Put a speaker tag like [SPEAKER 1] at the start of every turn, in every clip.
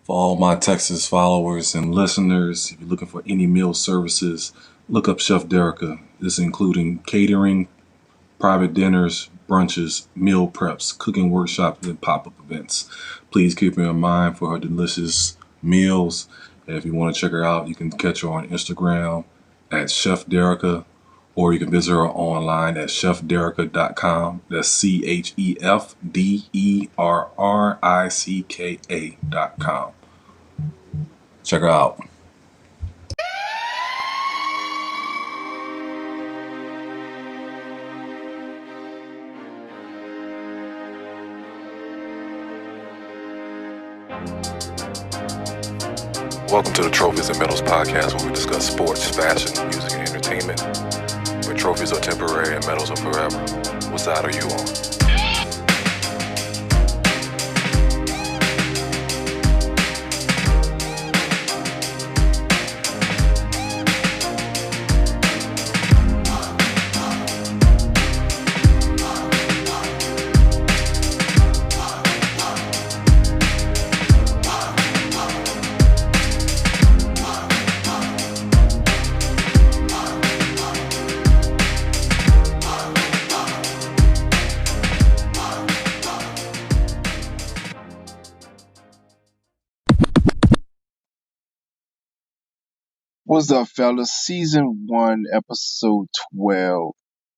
[SPEAKER 1] For all my Texas followers and listeners, if you're looking for any meal services, look up Chef Derica. This including catering, private dinners, brunches, meal preps, cooking workshops, and pop-up events. Please keep her in mind for her delicious meals. And if you want to check her out, you can catch her on Instagram at Chef Derica, or you can visit her online at chefderica.com. That's CHEFDERRICKA.com. Check her out. Welcome to the Trophyz and Medals podcast, where we discuss sports, fashion, music, and entertainment. Where trophies are temporary and medals are forever. What side are you on?
[SPEAKER 2] What's up, fellas? Season 1, episode 12.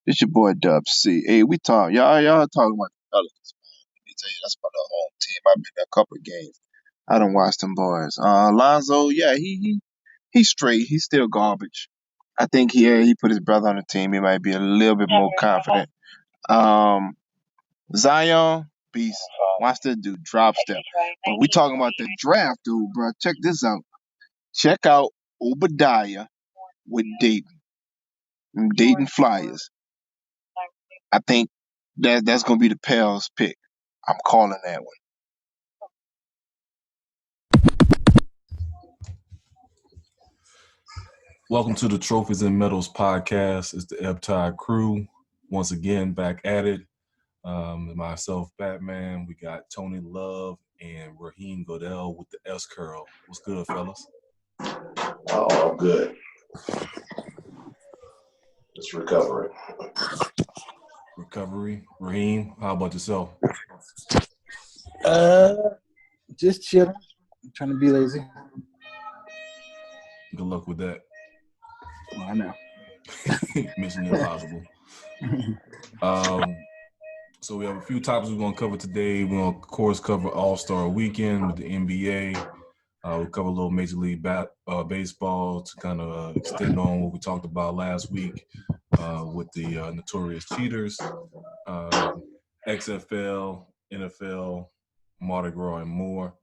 [SPEAKER 2] It's your boy Dub C. Hey, we talking, y'all talking about the Pelicans. Let me tell you, that's my home team. I've been to a couple of games. I done watched them boys. Lonzo, yeah, he's straight. He's still garbage. I think he put his brother on the team. He might be a little bit more confident. Zion, beast. Watch this dude drop step. But we talking about the draft, dude, bro. Check this out. Check out Obadiah with Dayton Flyers. I think that's gonna be the Pels pick. I'm calling that one.
[SPEAKER 1] Welcome to the Trophyz and Medals podcast. It's the Ebbtide crew. Once again, back at it. Myself, Batman. We got Tony Love and Raheem Godell with the S curl. What's good, fellas?
[SPEAKER 3] Oh, I'm good. Just recovering.
[SPEAKER 1] Recovery. Raheem, how about yourself?
[SPEAKER 4] Just chilling. I'm trying to be lazy.
[SPEAKER 1] Good luck with that.
[SPEAKER 4] Oh, I know.
[SPEAKER 1] Mission impossible. So we have a few topics we're going to cover today. We're going to, of course, cover Allstar Weekend with the NBA. We'll cover a little Major League Baseball to kind of extend on what we talked about last week with the notorious cheaters, XFL, NFL, Mardi Gras, and more.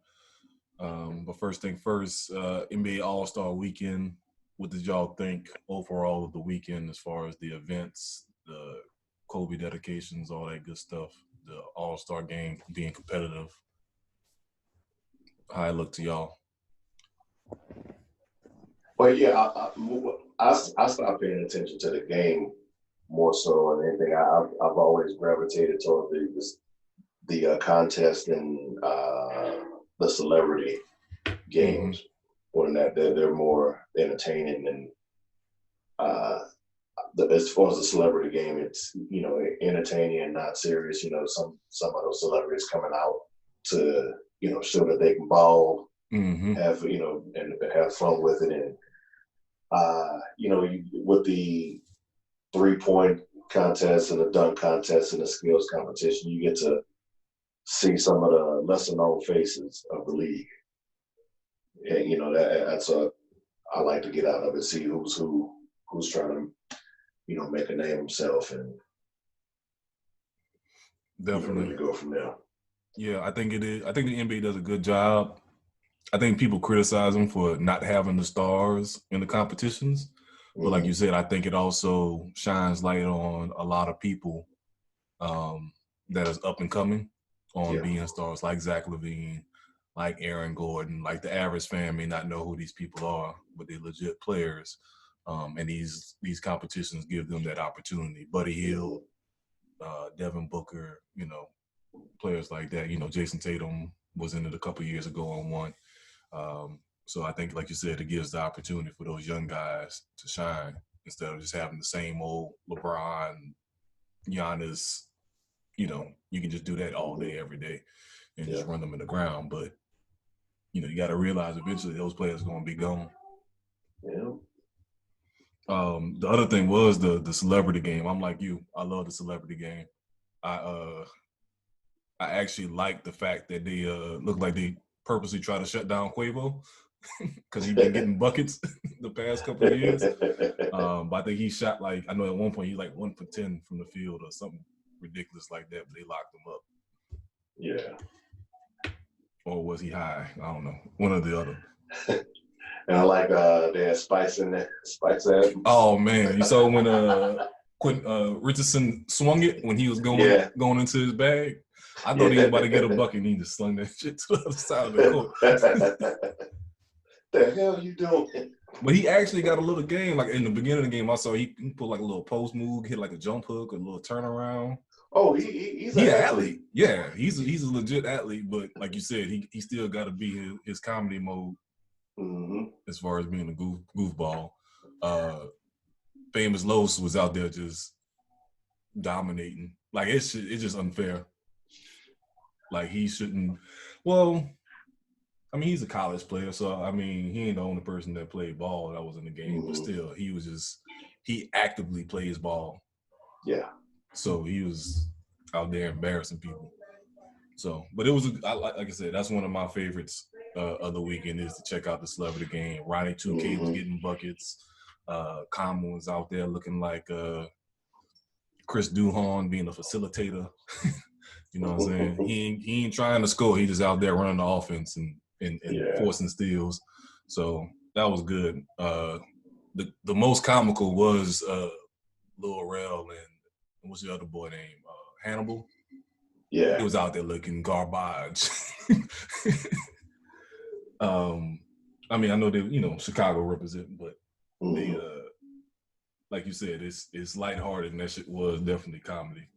[SPEAKER 1] But first thing first, NBA All-Star Weekend. What did y'all think overall of the weekend as far as the events, the Kobe dedications, all that good stuff, the All-Star game being competitive? How it look to y'all?
[SPEAKER 3] Well, yeah, I stopped paying attention to the game more so than anything. I've always gravitated toward the contest and the celebrity games. More than that, they're more entertaining than as far as the celebrity game, it's entertaining and not serious. Some of those celebrities coming out to show that they can ball, have and have fun with it, and with the 3-point contest and the dunk contest and the skills competition, you get to see some of the lesser known faces of the league, and that's I like to get out of it, see who's trying to make a name himself, and
[SPEAKER 1] definitely
[SPEAKER 3] really go from there.
[SPEAKER 1] Yeah, I think it is. I think the NBA does a good job. I think people criticize them for not having the stars in the competitions. But like you said, I think it also shines light on a lot of people that is up and coming on being stars, like Zach LaVine, like Aaron Gordon. Like the average fan may not know who these people are, but they're legit players. And these competitions give them that opportunity. Buddy Hield, Devin Booker, players like that. Jason Tatum was in it a couple years ago and won. So I think, like you said, it gives the opportunity for those young guys to shine instead of just having the same old LeBron, Giannis. You can just do that all day, every day, and just run them in the ground. But you got to realize eventually those players are going to be gone.
[SPEAKER 3] Yeah.
[SPEAKER 1] The other thing was the celebrity game. I'm like you. I love the celebrity game. I actually like the fact that they look like they purposely try to shut down Quavo because he's been getting buckets the past couple of years. But I think he shot I know at one point he like 1 for 10 from the field or something ridiculous like that. But they locked him up.
[SPEAKER 3] Yeah.
[SPEAKER 1] Or was he high? I don't know. One or the other.
[SPEAKER 3] And I like they had Spice in there. Spice Adams.
[SPEAKER 1] Oh man, you saw when Richardson swung it when he was going into his bag. I thought he was about to get a bucket and he just slung that shit to the other side of the court.
[SPEAKER 3] The hell you doing?
[SPEAKER 1] But he actually got a little game. Like in the beginning of the game, I saw he put like a little post move, hit like a jump hook, a little turnaround.
[SPEAKER 3] Oh, he's an athlete.
[SPEAKER 1] Yeah, he's a legit athlete. But like you said, he still got to be his comedy mode as far as being a goofball. Famous Los was out there just dominating. Like it's just unfair. Like he shouldn't. Well, I mean he's a college player, so I mean he ain't the only person that played ball that was in the game. But still, he actively plays ball.
[SPEAKER 3] Yeah.
[SPEAKER 1] So he was out there embarrassing people. So, but it was like I said, that's one of my favorites of the weekend is to check out the celebrity game. Ronnie 2K was getting buckets. Common was out there looking like Chris Duhon being a facilitator. You know what I'm saying? He ain't trying to score. He just out there running the offense and forcing steals. So that was good. The most comical was Lil Rel and what's the other boy name? Hannibal.
[SPEAKER 3] Yeah.
[SPEAKER 1] He was out there looking garbage. I mean, I know they, Chicago represent, but they, like you said, it's lighthearted, and that shit was definitely comedy.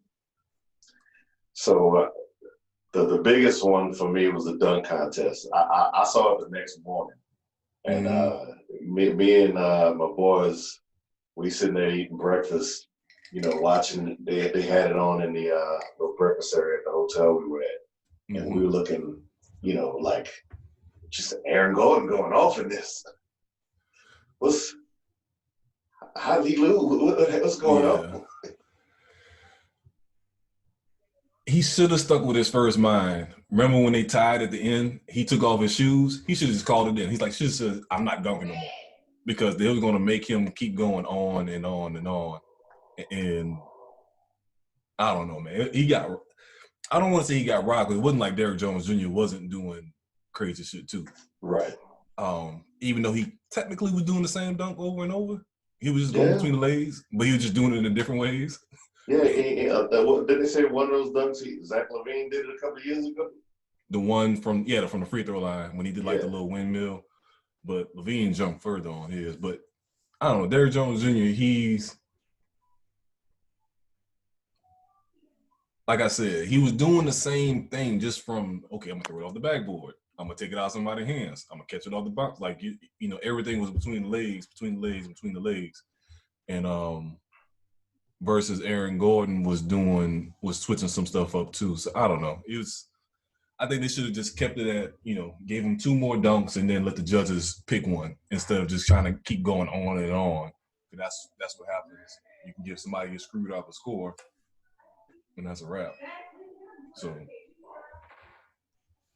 [SPEAKER 3] So the biggest one for me was the dunk contest. I saw it the next morning, and me and my boys, we sitting there eating breakfast, watching. They had it on in the little breakfast area at the hotel we were at, and we were looking, like just Aaron Gordon going off in this. How did he lose? What's going on?
[SPEAKER 1] He should have stuck with his first mind. Remember when they tied at the end? He took off his shoes. He should have just called it in. He's like, should have said, I'm not dunking no more. Because they were going to make him keep going on and on and on. And I don't know, man. I don't want to say he got rocked. It wasn't like Derrick Jones Jr. wasn't doing crazy shit too.
[SPEAKER 3] Right.
[SPEAKER 1] Even though he technically was doing the same dunk over and over. He was just going between the legs, but he was just doing it in different ways.
[SPEAKER 3] Yeah, didn't they say one of those dunks Zach LaVine did it a couple of years ago?
[SPEAKER 1] The one from the free throw line when he did like the little windmill, but LaVine jumped further on his. But I don't know, Derrick Jones Jr. He's like I said, he was doing the same thing just from I'm gonna throw it off the backboard. I'm gonna take it out of somebody's hands. I'm gonna catch it off the box. Like everything was between the legs, and versus Aaron Gordon was switching some stuff up too. So I don't know. I think they should have just kept it at, gave him 2 more dunks and then let the judges pick one instead of just trying to keep going on and on. That's what happens. You can give somebody a screwed up a score, and that's a wrap. So,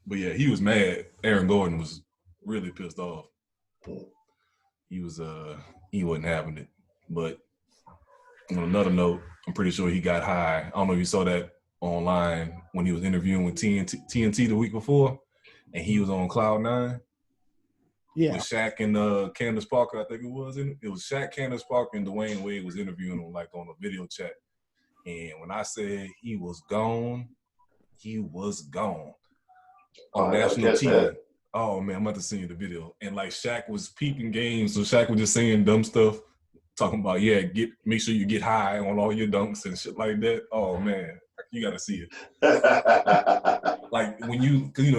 [SPEAKER 1] but yeah, he was mad. Aaron Gordon was really pissed off. He wasn't having it. But on another note, I'm pretty sure he got high. I don't know if you saw that online when he was interviewing with TNT the week before, and he was on Cloud 9.
[SPEAKER 4] Yeah.
[SPEAKER 1] With Shaq and Candace Parker, I think it was. It was Shaq, Candace Parker, and Dwayne Wade was interviewing him like on a video chat. And when I said he was gone on national TV. Oh man, I'm about to send you the video. And like Shaq was peeping games, so Shaq was just saying dumb stuff, talking about make sure you get high on all your dunks and shit like that. Oh man, You got to see it. Like when because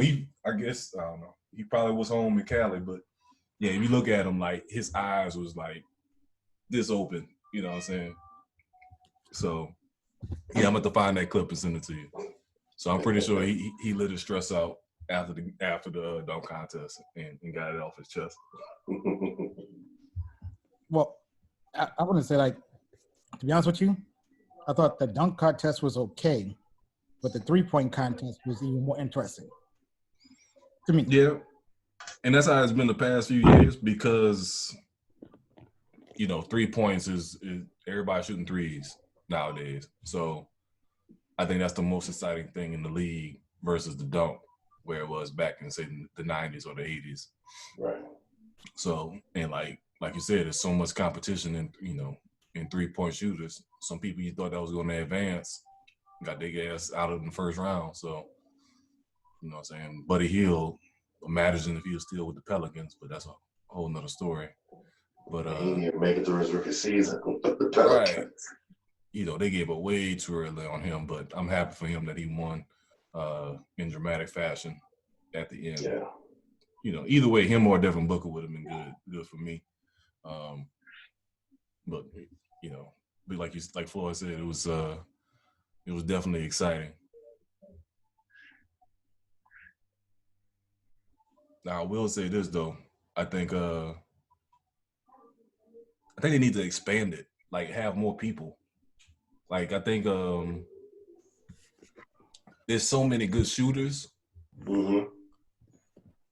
[SPEAKER 1] I guess I don't know. He probably was home in Cali, but yeah, if you look at him, like his eyes was like this open. You know what I'm saying? So yeah, I'm going to find that clip and send it to you. So I'm pretty sure he let his stress out after the dunk contest and got it off his chest.
[SPEAKER 4] Well, I want to say, like, to be honest with you, I thought the dunk contest was okay, but the 3-point contest was even more interesting to me.
[SPEAKER 1] Yeah, and that's how it's been the past few years because 3 points is everybody shooting threes nowadays. So I think that's the most exciting thing in the league versus the dunk, where it was back in say the 90s or the 80s.
[SPEAKER 3] Right.
[SPEAKER 1] So and like you said, there's so much competition in 3-point shooters. Some people you thought that was going to advance got their ass out of the first round. So you know what I'm saying? Buddy Hield matters if he was still with the Pelicans, but that's a whole nother story. But
[SPEAKER 3] he didn't even make it through his rookie season.
[SPEAKER 1] Right. They gave up way too early on him, but I'm happy for him that he won in dramatic fashion at the end.
[SPEAKER 3] Yeah.
[SPEAKER 1] Either way, him or Devin Booker would have been good for me. But like Floyd said, it was definitely exciting. Now I will say this though, I think they need to expand it, like have more people. Like I think there's so many good shooters.
[SPEAKER 3] Mm-hmm.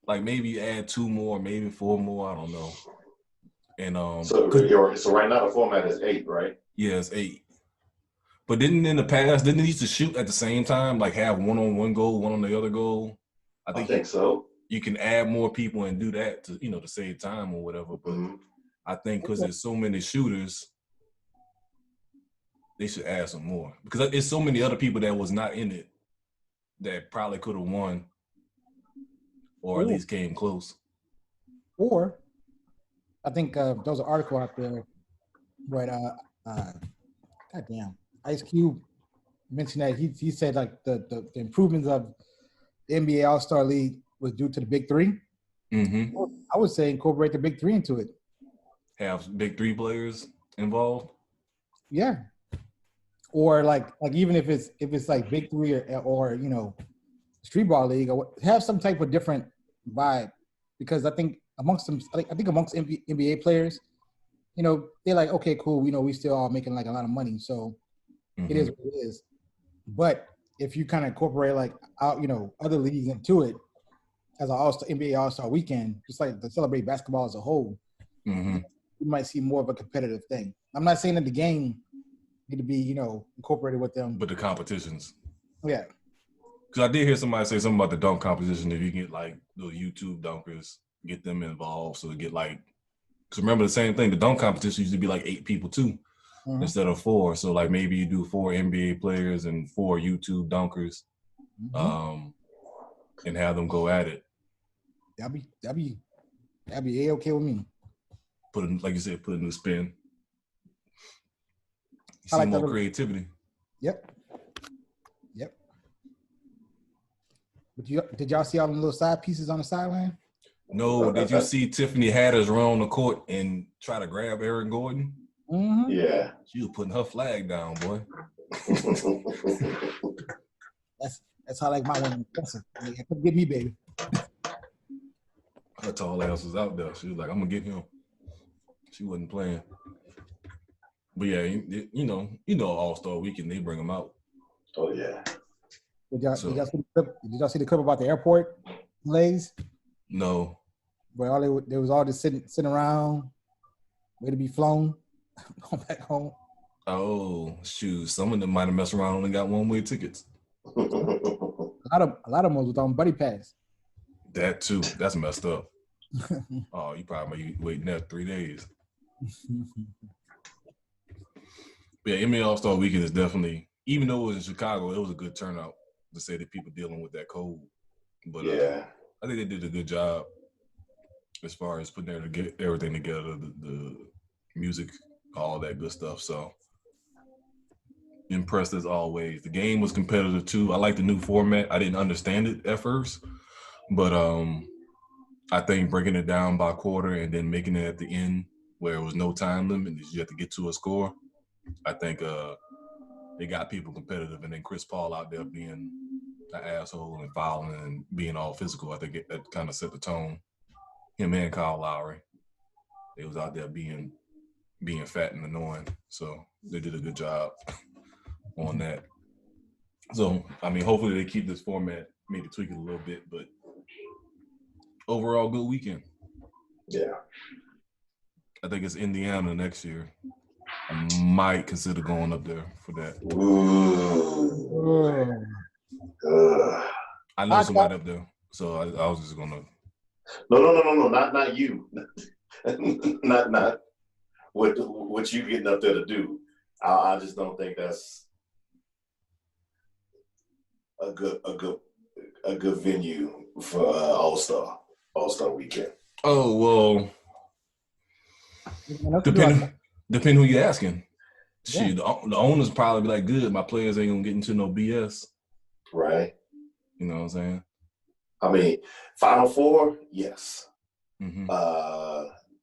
[SPEAKER 1] Like maybe add 2 more, maybe 4 more. I don't know. And
[SPEAKER 3] so right now the format is 8, right?
[SPEAKER 1] Yeah, it's 8. But in the past, didn't they used to shoot at the same time, like have one on one goal, one on the other goal?
[SPEAKER 3] I think so.
[SPEAKER 1] You can add more people and do that to save time or whatever. But I think because there's so many shooters, they should add some more because there's so many other people that was not in it that probably could have won or at least came close.
[SPEAKER 4] Or I think there was an article out there, but goddamn, Ice Cube mentioned that he said like the improvements of the NBA Allstar League was due to the Big Three.
[SPEAKER 1] Mm-hmm.
[SPEAKER 4] I would say incorporate the Big Three into it.
[SPEAKER 1] Have Big Three players involved.
[SPEAKER 4] Yeah. Or like even if it's like Big Three or street ball league, or have some type of different vibe, because I think amongst NBA players, they're like, okay, cool, we still all making like a lot of money, so it is what it is. But if you kind of incorporate like other leagues into it as an NBA All-Star weekend, just like to celebrate basketball as a whole, you might see more of a competitive thing. I'm not saying that the game need to be, incorporated with them. But
[SPEAKER 1] the competitions.
[SPEAKER 4] Yeah.
[SPEAKER 1] Because I did hear somebody say something about the dunk competition. If you get like the YouTube dunkers, get them involved. So to get like, because remember the same thing, the dunk competition used to be like 8 people too, instead of 4. So like maybe you do 4 NBA players and 4 YouTube dunkers, and have them go at it.
[SPEAKER 4] That'd be A-okay with me.
[SPEAKER 1] Like you said, put a new spin. You see like more creativity.
[SPEAKER 4] Yep. But did y'all see all the little side pieces on the sideline?
[SPEAKER 1] No. Did you see Tiffany Hatters run on the court and try to grab Aaron Gordon?
[SPEAKER 4] Mm-hmm.
[SPEAKER 3] Yeah.
[SPEAKER 1] She was putting her flag down, boy.
[SPEAKER 4] That's how I like my women. Come get me, baby.
[SPEAKER 1] Her tall ass was out there. She was like, I'm gonna get him. She wasn't playing. But yeah, All-Star Weekend, they bring them out.
[SPEAKER 3] Oh yeah.
[SPEAKER 4] Did y'all see the clip about the airport delays?
[SPEAKER 1] No.
[SPEAKER 4] Where they was all just sitting around, waiting to be flown, going back home.
[SPEAKER 1] Oh shoot! Some of them might have messed around and only got one-way tickets.
[SPEAKER 4] A lot of them was on buddy pass.
[SPEAKER 1] That too. That's messed up. Oh, you probably might be waiting there 3 days. Yeah, NBA All-Star Weekend is definitely, even though it was in Chicago, it was a good turnout to say that people dealing with that cold. But
[SPEAKER 3] yeah,
[SPEAKER 1] I think they did a good job as far as putting everything together, the music, all that good stuff. So impressed as always. The game was competitive too. I like the new format. I didn't understand it at first, but I think breaking it down by quarter and then making it at the end where it was no time limit, you have to get to a score. I think they got people competitive, and then Chris Paul out there being an asshole and fouling and being all physical. I think that kind of set the tone. Him and Kyle Lowry, they was out there being fat and annoying. So they did a good job on that. So, I mean, hopefully they keep this format, maybe tweak it a little bit, but overall good weekend.
[SPEAKER 3] Yeah.
[SPEAKER 1] I think it's Indiana next year. I might consider going up there for that. I know somebody up there, so I was just gonna.
[SPEAKER 3] No, not you. not what you getting up there to do. I just don't think that's a good venue for All-Star weekend.
[SPEAKER 1] Oh well, depend who you're asking.
[SPEAKER 4] Yeah.
[SPEAKER 1] Shit, the owners probably be like, "Good, my players ain't gonna get into no BS."
[SPEAKER 3] Right.
[SPEAKER 1] You know what I'm saying?
[SPEAKER 3] I mean, Final Four, yes.
[SPEAKER 1] Mm-hmm.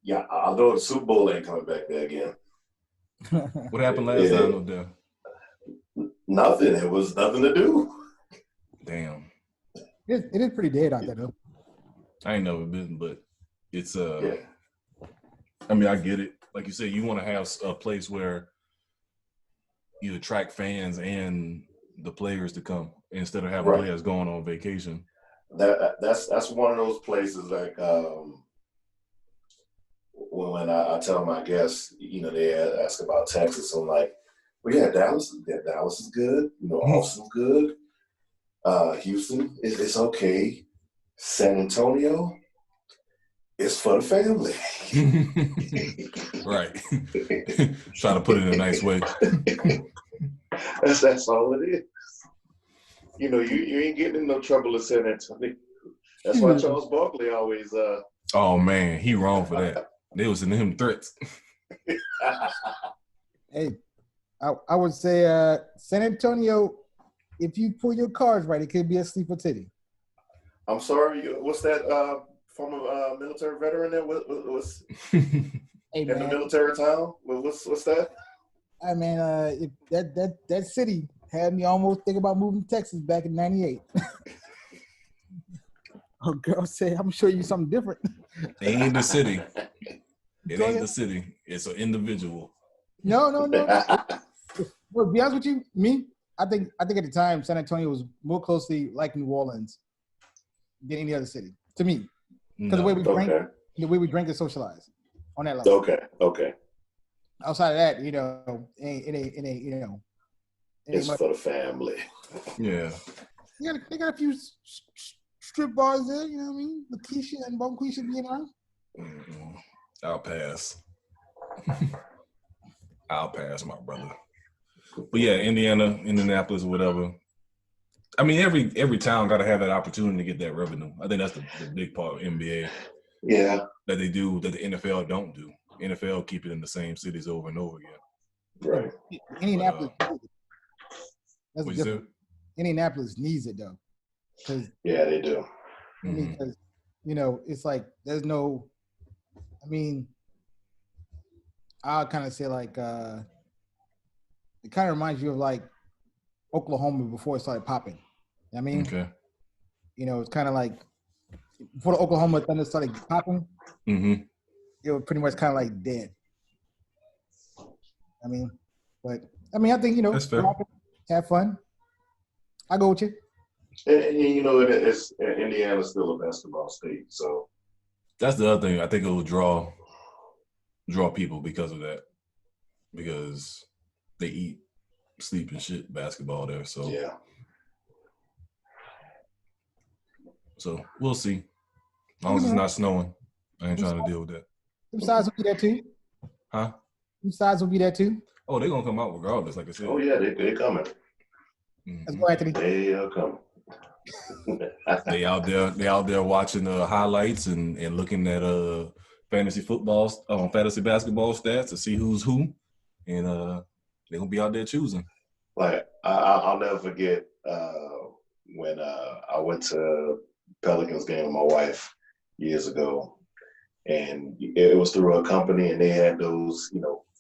[SPEAKER 3] Yeah, although the Super Bowl ain't coming back there again.
[SPEAKER 1] What happened last time up there?
[SPEAKER 3] Nothing. It was nothing to do.
[SPEAKER 1] Damn.
[SPEAKER 4] It is pretty dead out there, though.
[SPEAKER 1] I ain't never been, but it's
[SPEAKER 3] Yeah.
[SPEAKER 1] I mean, I get it. Like you said, you want to have a place where you attract fans and the players to come instead of having players going on vacation.
[SPEAKER 3] That's one of those places like when I tell my guests, you know, they ask about Texas. I'm like, well, yeah, Dallas is good. You know, Austin's good. Houston is okay. San Antonio is for the family.
[SPEAKER 1] Right. Try to put it in a nice way.
[SPEAKER 3] That's all it is. You know, you ain't getting in no trouble in San Antonio. That's why Charles Barkley always
[SPEAKER 1] Oh man, he wrong for that. They was sending him threats.
[SPEAKER 4] Hey, I would say San Antonio, if you pull your cards right, it could be a sleeper city.
[SPEAKER 3] I'm sorry, what's that former military veteran there? What's
[SPEAKER 4] Hey,
[SPEAKER 3] in the military town? What's that?
[SPEAKER 4] I mean, if that city had me almost think about moving to Texas back in '98. Oh, girl said, I'm sure you something different.
[SPEAKER 1] It ain't the city. It
[SPEAKER 4] Go
[SPEAKER 1] ain't
[SPEAKER 4] ahead.
[SPEAKER 1] the city. It's an individual.
[SPEAKER 4] No. Well, to be honest with you, I think at the time San Antonio was more closely like New Orleans than any other city to me, because the way we drink and socialize on that level.
[SPEAKER 3] Okay.
[SPEAKER 4] Outside of that, you know, it ain't
[SPEAKER 3] It's
[SPEAKER 4] much.
[SPEAKER 3] for the family.
[SPEAKER 1] Yeah.
[SPEAKER 4] They got a few strip bars there, you know what I mean? Lakeisha and Bonquisha being on.
[SPEAKER 1] Mm-mm. I'll pass. I'll pass, my brother. But yeah, Indiana, Indianapolis, whatever. I mean, every town got to have that opportunity to get that revenue. I think that's the big part of NBA.
[SPEAKER 3] Yeah.
[SPEAKER 1] That they do, that the NFL don't do. NFL keep it in the same cities over and over again.
[SPEAKER 3] Right.
[SPEAKER 4] Indianapolis. That's
[SPEAKER 1] What you
[SPEAKER 4] different. Indianapolis needs it though.
[SPEAKER 3] Yeah, they do.
[SPEAKER 4] Because, you know, it's like there's no. I mean, I'll kind of say like it kind of reminds you of like Oklahoma before it started popping. You know what I mean?
[SPEAKER 1] Okay.
[SPEAKER 4] You know, it's kind of like before the Oklahoma Thunder started popping, it was pretty much kind of like dead. I mean, I think, you know,
[SPEAKER 1] that's fair.
[SPEAKER 4] Have fun. I go with you.
[SPEAKER 3] And you know, it's Indiana's still a basketball state, so
[SPEAKER 1] That's the other thing. I think it will draw people because of that. Because they eat, sleep, and shit basketball there. So
[SPEAKER 3] yeah.
[SPEAKER 1] So we'll see. As long as it's not snowing, I ain't trying to deal with that.
[SPEAKER 4] Them sides will be there too.
[SPEAKER 1] Huh?
[SPEAKER 4] Them sides will be there too.
[SPEAKER 1] Oh, they're gonna come out regardless, like I said.
[SPEAKER 3] Oh yeah, they're coming.
[SPEAKER 4] Let's go, Anthony.
[SPEAKER 3] They are coming.
[SPEAKER 1] They out there watching highlights and looking at fantasy basketball stats to see who's who, and they're gonna be out there choosing.
[SPEAKER 3] Like I'll never forget when I went to Pelicans game with my wife years ago, and it was through a company, and they had those,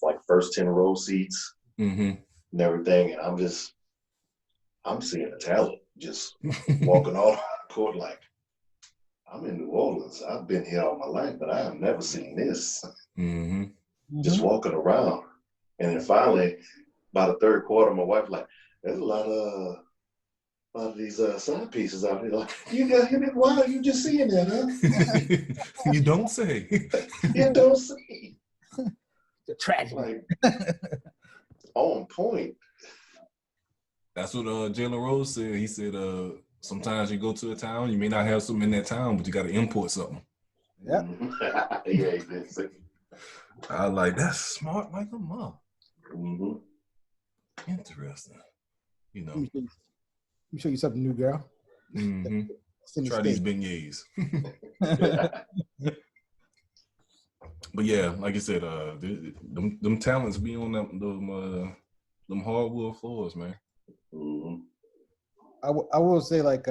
[SPEAKER 3] like first 10 row seats
[SPEAKER 1] Mm-hmm.
[SPEAKER 3] and everything, and I'm seeing the talent just walking off the court like, I'm in New Orleans. I've been here all my life, but I have never seen this.
[SPEAKER 1] Mm-hmm.
[SPEAKER 3] Just walking around. And then finally, by the third quarter, my wife like, there's a lot of these side pieces out here. Like, you got him in wow, you just seeing that, huh?
[SPEAKER 1] You don't say.
[SPEAKER 3] You don't see.
[SPEAKER 4] The tragic.
[SPEAKER 3] Like, on point.
[SPEAKER 1] That's what Jalen Rose said. He said, sometimes you go to a town, you may not have something in that town, but you got to import something.
[SPEAKER 4] Yep.
[SPEAKER 3] Yeah, he did say.
[SPEAKER 1] I like, that's smart like a mom.
[SPEAKER 3] Mm-hmm.
[SPEAKER 1] Interesting.
[SPEAKER 4] Let me show you something new, girl.
[SPEAKER 1] Mm-hmm. Try these beignets. But yeah, like I said, them talents be on them hardwood floors, man.
[SPEAKER 3] Mm-hmm.
[SPEAKER 4] I will say, like,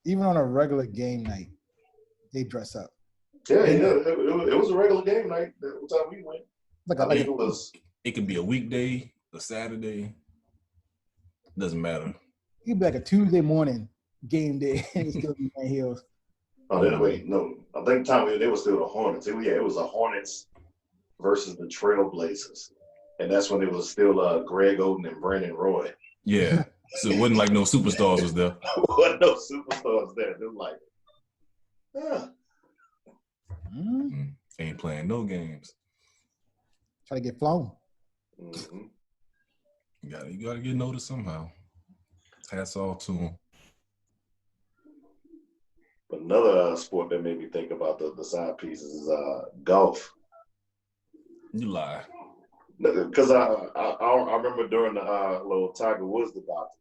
[SPEAKER 4] even on a regular game night, they dress up.
[SPEAKER 3] Yeah, it was a regular game night. That time we went.
[SPEAKER 1] It could be a weekday, a Saturday. Doesn't matter.
[SPEAKER 4] It could be like a Tuesday morning game day and it's still be in heels.
[SPEAKER 3] Oh, wait, no. I think they was still the Hornets. It was the Hornets versus the Trailblazers. And that's when it was still Greg Oden and Brandon Roy.
[SPEAKER 1] Yeah. So it wasn't like no superstars was there.
[SPEAKER 3] Wasn't no superstars there. They're like,
[SPEAKER 1] ain't playing no games.
[SPEAKER 4] Try to get flown.
[SPEAKER 3] Mm-hmm.
[SPEAKER 1] You gotta get noticed somehow. Hats off to them.
[SPEAKER 3] But another sport that made me think about the side pieces is golf.
[SPEAKER 1] You lie.
[SPEAKER 3] Because I remember during the little Tiger Woods debacle,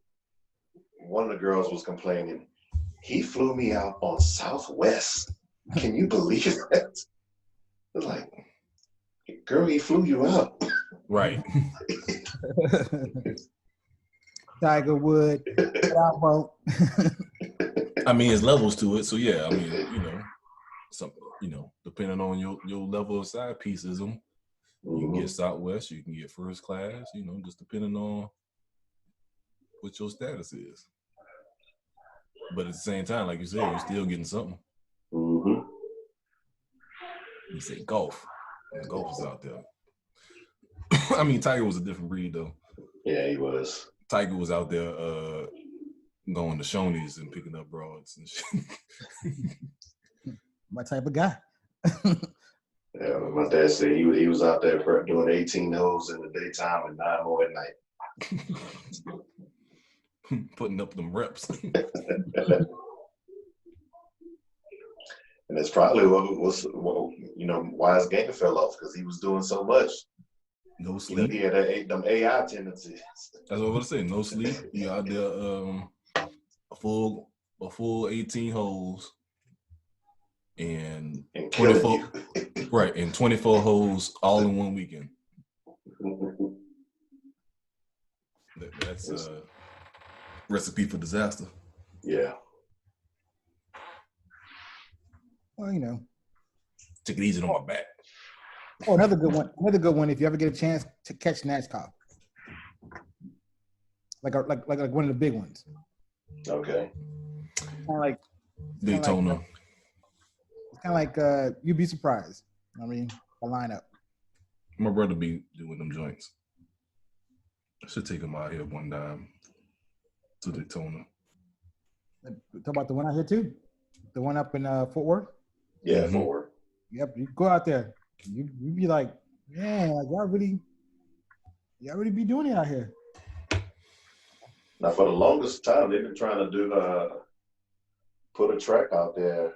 [SPEAKER 3] one of the girls was complaining, he flew me out on Southwest. Can you believe that? It's like, girl, he flew you out.
[SPEAKER 1] Right.
[SPEAKER 4] Tiger Wood, but I won't.
[SPEAKER 1] I mean, there's levels to it. So yeah, I mean, depending on your level of side piecesism, you can get Southwest, you can get first class, just depending on what your status is. But at the same time, like you said, you're still getting something.
[SPEAKER 3] Mm-hmm.
[SPEAKER 1] You say golf. Golf is out there. I mean, Tiger was a different breed, though.
[SPEAKER 3] Yeah, he was.
[SPEAKER 1] Tiger was out there going to Shoney's and picking up broads and shit.
[SPEAKER 4] My type of guy.
[SPEAKER 3] Yeah, my dad said he was out there doing 18 holes in the daytime and 9 more at night.
[SPEAKER 1] Putting up them reps.
[SPEAKER 3] And that's probably why his game fell off, because he was doing so much.
[SPEAKER 1] No sleep.
[SPEAKER 3] He had them AI tendencies.
[SPEAKER 1] That's what I was going to say. No sleep. You out there a full 18 holes and 24 right, and 24 holes all in one weekend. That's a recipe for disaster.
[SPEAKER 3] Yeah.
[SPEAKER 4] Well,
[SPEAKER 1] Take it easy on my back.
[SPEAKER 4] Oh, another good one. Another good one. If you ever get a chance to catch NASCAR, like one of the big ones.
[SPEAKER 3] Okay.
[SPEAKER 4] Kind of like
[SPEAKER 1] Daytona.
[SPEAKER 4] It's kind of like you'd be surprised. I mean, the lineup.
[SPEAKER 1] My brother be doing them joints. I should take him out here one time to Daytona.
[SPEAKER 4] Talk about the one out here too. The one up in Fort Worth.
[SPEAKER 3] Yeah,
[SPEAKER 1] Mm-hmm.
[SPEAKER 3] Fort Worth.
[SPEAKER 4] Yep, you go out there. You be like, man, like y'all really be doing it out here.
[SPEAKER 3] Now, for the longest time, they've been trying to do put a track out there,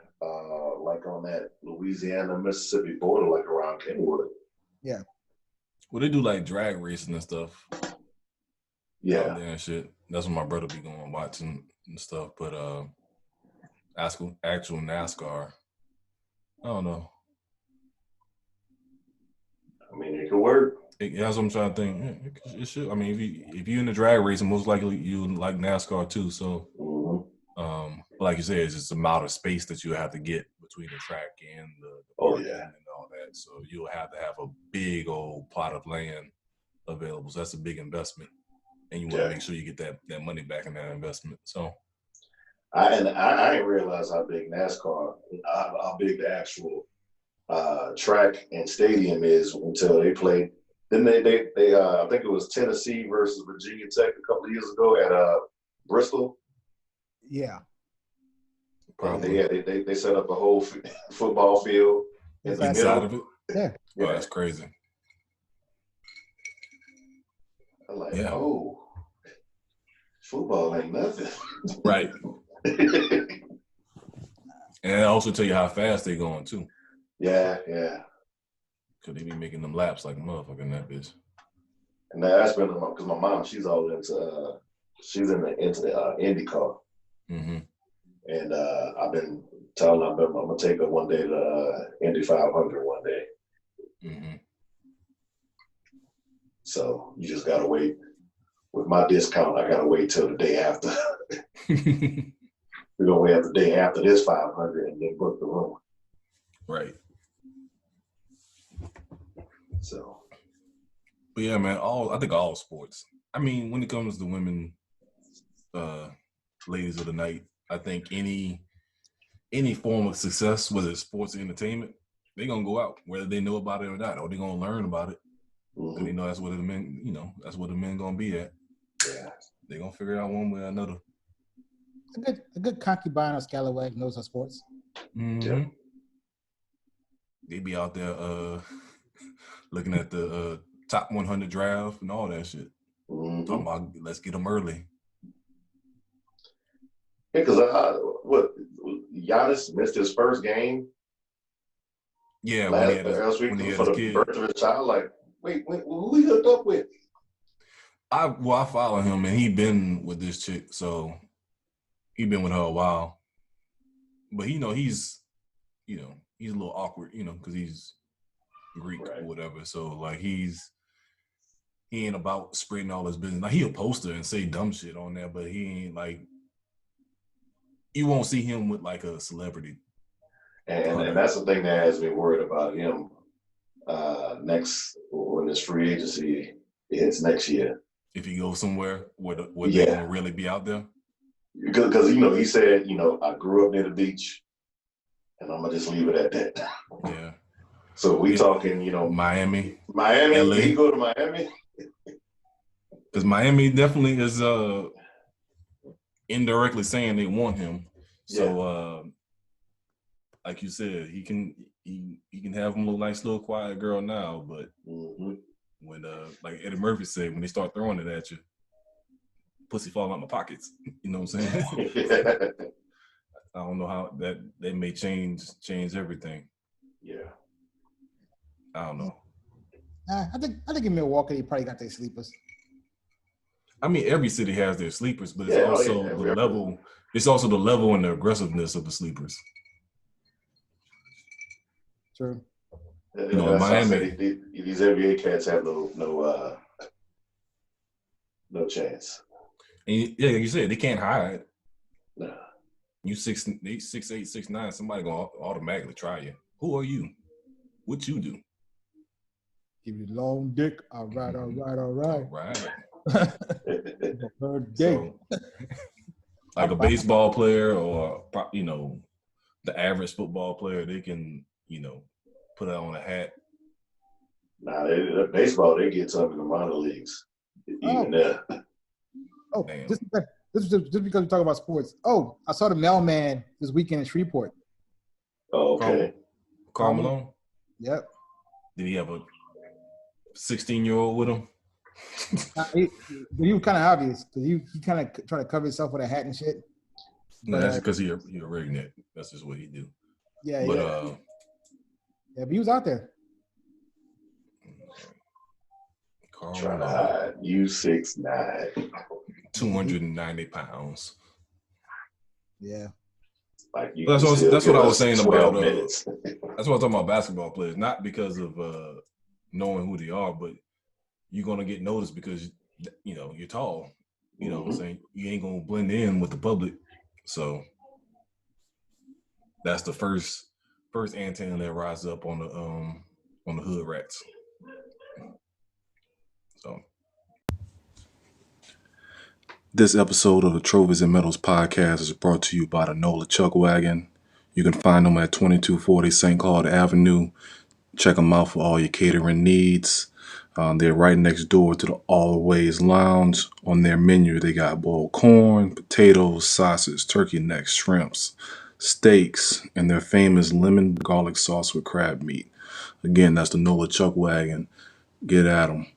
[SPEAKER 3] like on that Louisiana-Mississippi border, like around Kenwood.
[SPEAKER 4] Yeah.
[SPEAKER 1] Well, they do like drag racing and stuff.
[SPEAKER 3] Yeah.
[SPEAKER 1] Out there and shit. That's what my brother be going watching and stuff. But actual NASCAR, I don't know.
[SPEAKER 3] I mean, it could work.
[SPEAKER 1] That's what I'm trying to think. It should. I mean, if you're in the drag racing, most likely you like NASCAR too. So, like you said, it's just the amount of space that you have to get between the track and the parking and all that. So you'll have to have a big old plot of land available. So that's a big investment, and you want to make sure you get that money back in that investment. So,
[SPEAKER 3] I didn't realize how big NASCAR, how big the actual track and stadium is until they played. Then they I think it was Tennessee versus Virginia Tech a couple of years ago at Bristol.
[SPEAKER 4] Yeah.
[SPEAKER 1] probably.
[SPEAKER 3] Yeah, they set up a whole football field
[SPEAKER 1] inside of it.
[SPEAKER 4] Yeah.
[SPEAKER 1] Oh, that's crazy.
[SPEAKER 3] I'm like, oh, football ain't nothing.
[SPEAKER 1] Right. And it also tell you how fast they going too.
[SPEAKER 3] Yeah.
[SPEAKER 1] Cause they be making them laps like a motherfucker in that bitch.
[SPEAKER 3] And that's been because my mom, she's all into the IndyCar.
[SPEAKER 1] Mm-hmm.
[SPEAKER 3] And I've been telling her I'm gonna take her one day to Indy 500 one day.
[SPEAKER 1] Mm-hmm.
[SPEAKER 3] So you just gotta wait. With my discount, I gotta wait till the day after. We're gonna wait the day after this 500 and then book the room.
[SPEAKER 1] Right.
[SPEAKER 3] So.
[SPEAKER 1] But yeah, man, I think all sports. I mean, when it comes to women, ladies of the night, I think any form of success, whether it's sports or entertainment, they're gonna go out, whether they know about it or not, or they're gonna learn about it. Mm-hmm. And they know that's where the men, that's where the men gonna be at.
[SPEAKER 3] Yeah.
[SPEAKER 1] They're gonna figure it out one way or another.
[SPEAKER 4] A good concubine or scallywag knows her sports.
[SPEAKER 1] Mm-hmm. Yep. They be out there looking at the top 100 draft and all that shit.
[SPEAKER 3] Mm-hmm.
[SPEAKER 1] Talking about let's get them early.
[SPEAKER 3] Yeah, because Giannis missed his first game.
[SPEAKER 1] Yeah,
[SPEAKER 3] last week for the birth of his child. Like, wait, who he hooked up with?
[SPEAKER 1] I follow him, and he been with this chick, so he been with her a while. But he's a little awkward, because he's Greek or whatever. So like he ain't about spreading all his business. Like he'll post her and say dumb shit on there, but he ain't like, you won't see him with like a celebrity.
[SPEAKER 3] And that's the thing that has me worried about him next when this free agency hits next year. If
[SPEAKER 1] he goes somewhere where they're gonna really be out there.
[SPEAKER 3] Because he said, I grew up near the beach, and I'm gonna just leave it at that.
[SPEAKER 1] Yeah.
[SPEAKER 3] So we talking,
[SPEAKER 1] Miami.
[SPEAKER 3] LA. He go to Miami.
[SPEAKER 1] Because Miami definitely is indirectly saying they want him. So like you said, he can have him a nice little quiet girl now, but when like Eddie Murphy said, when they start throwing it at you, pussy fall out my pockets. You know what I'm saying? I don't know how that may change everything.
[SPEAKER 3] Yeah.
[SPEAKER 1] I don't know.
[SPEAKER 4] I think in Milwaukee they probably got their sleepers.
[SPEAKER 1] I mean, every city has their sleepers, but it's also the level. It's also the level and the aggressiveness of the sleepers.
[SPEAKER 4] True.
[SPEAKER 3] In Miami, these NBA cats have no chance.
[SPEAKER 1] And like you said, they can't hide.
[SPEAKER 3] Nah.
[SPEAKER 1] You 6'8", 6'9", somebody gonna automatically try you. Who are you? What you do?
[SPEAKER 4] Give you long dick. All right.
[SPEAKER 1] So, like a baseball player or the average football player, they can put it on a hat.
[SPEAKER 3] Nah, baseball they get some in the minor leagues. Even there.
[SPEAKER 4] Oh, just because we talk about sports. Oh, I saw the mailman this weekend in Shreveport.
[SPEAKER 3] Oh, okay.
[SPEAKER 1] Karl Malone?
[SPEAKER 4] Yep.
[SPEAKER 1] Did he have a 16-year-old with him?
[SPEAKER 4] He was kind of obvious because he kind of trying to cover himself with a hat and shit.
[SPEAKER 1] No, that's because he a redneck. That's just what he do.
[SPEAKER 4] Yeah, but he was out there.
[SPEAKER 3] Trying to hide. You 6'9",
[SPEAKER 1] 290 pounds.
[SPEAKER 4] Yeah.
[SPEAKER 3] Like
[SPEAKER 1] that's what I was saying about. That's what I'm talking about basketball players. Not because of knowing who they are, but you're gonna get noticed because you're tall. You know what I'm
[SPEAKER 3] Mhm.
[SPEAKER 1] saying? You ain't gonna blend in with the public. So that's the first antenna that rises up on the hood rats. So this episode of the Trophyz and Medals podcast is brought to you by the NOLA Chuck Wagon. You can find them at 2240 St. Claude Avenue. Check them out for all your catering needs. They're right next door to the Always Lounge. On their menu, they got boiled corn, potatoes, sausage, turkey necks, shrimps, steaks, and their famous lemon garlic sauce with crab meat. Again, that's the NOLA Chuck Wagon. Get at them.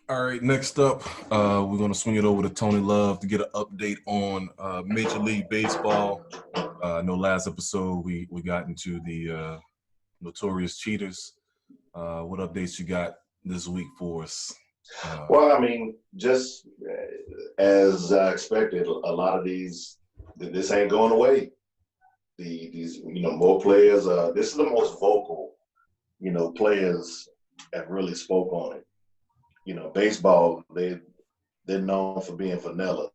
[SPEAKER 1] All right, next up, we're going to swing it over to Tony Love to get an update on Major League Baseball. I know last episode we got into the notorious cheaters. What updates you got this week for us?
[SPEAKER 3] Well, I mean, just as I expected, a lot of this ain't going away. These more players. This is the most vocal, players that really spoke on it. Baseball, they're known for being vanilla.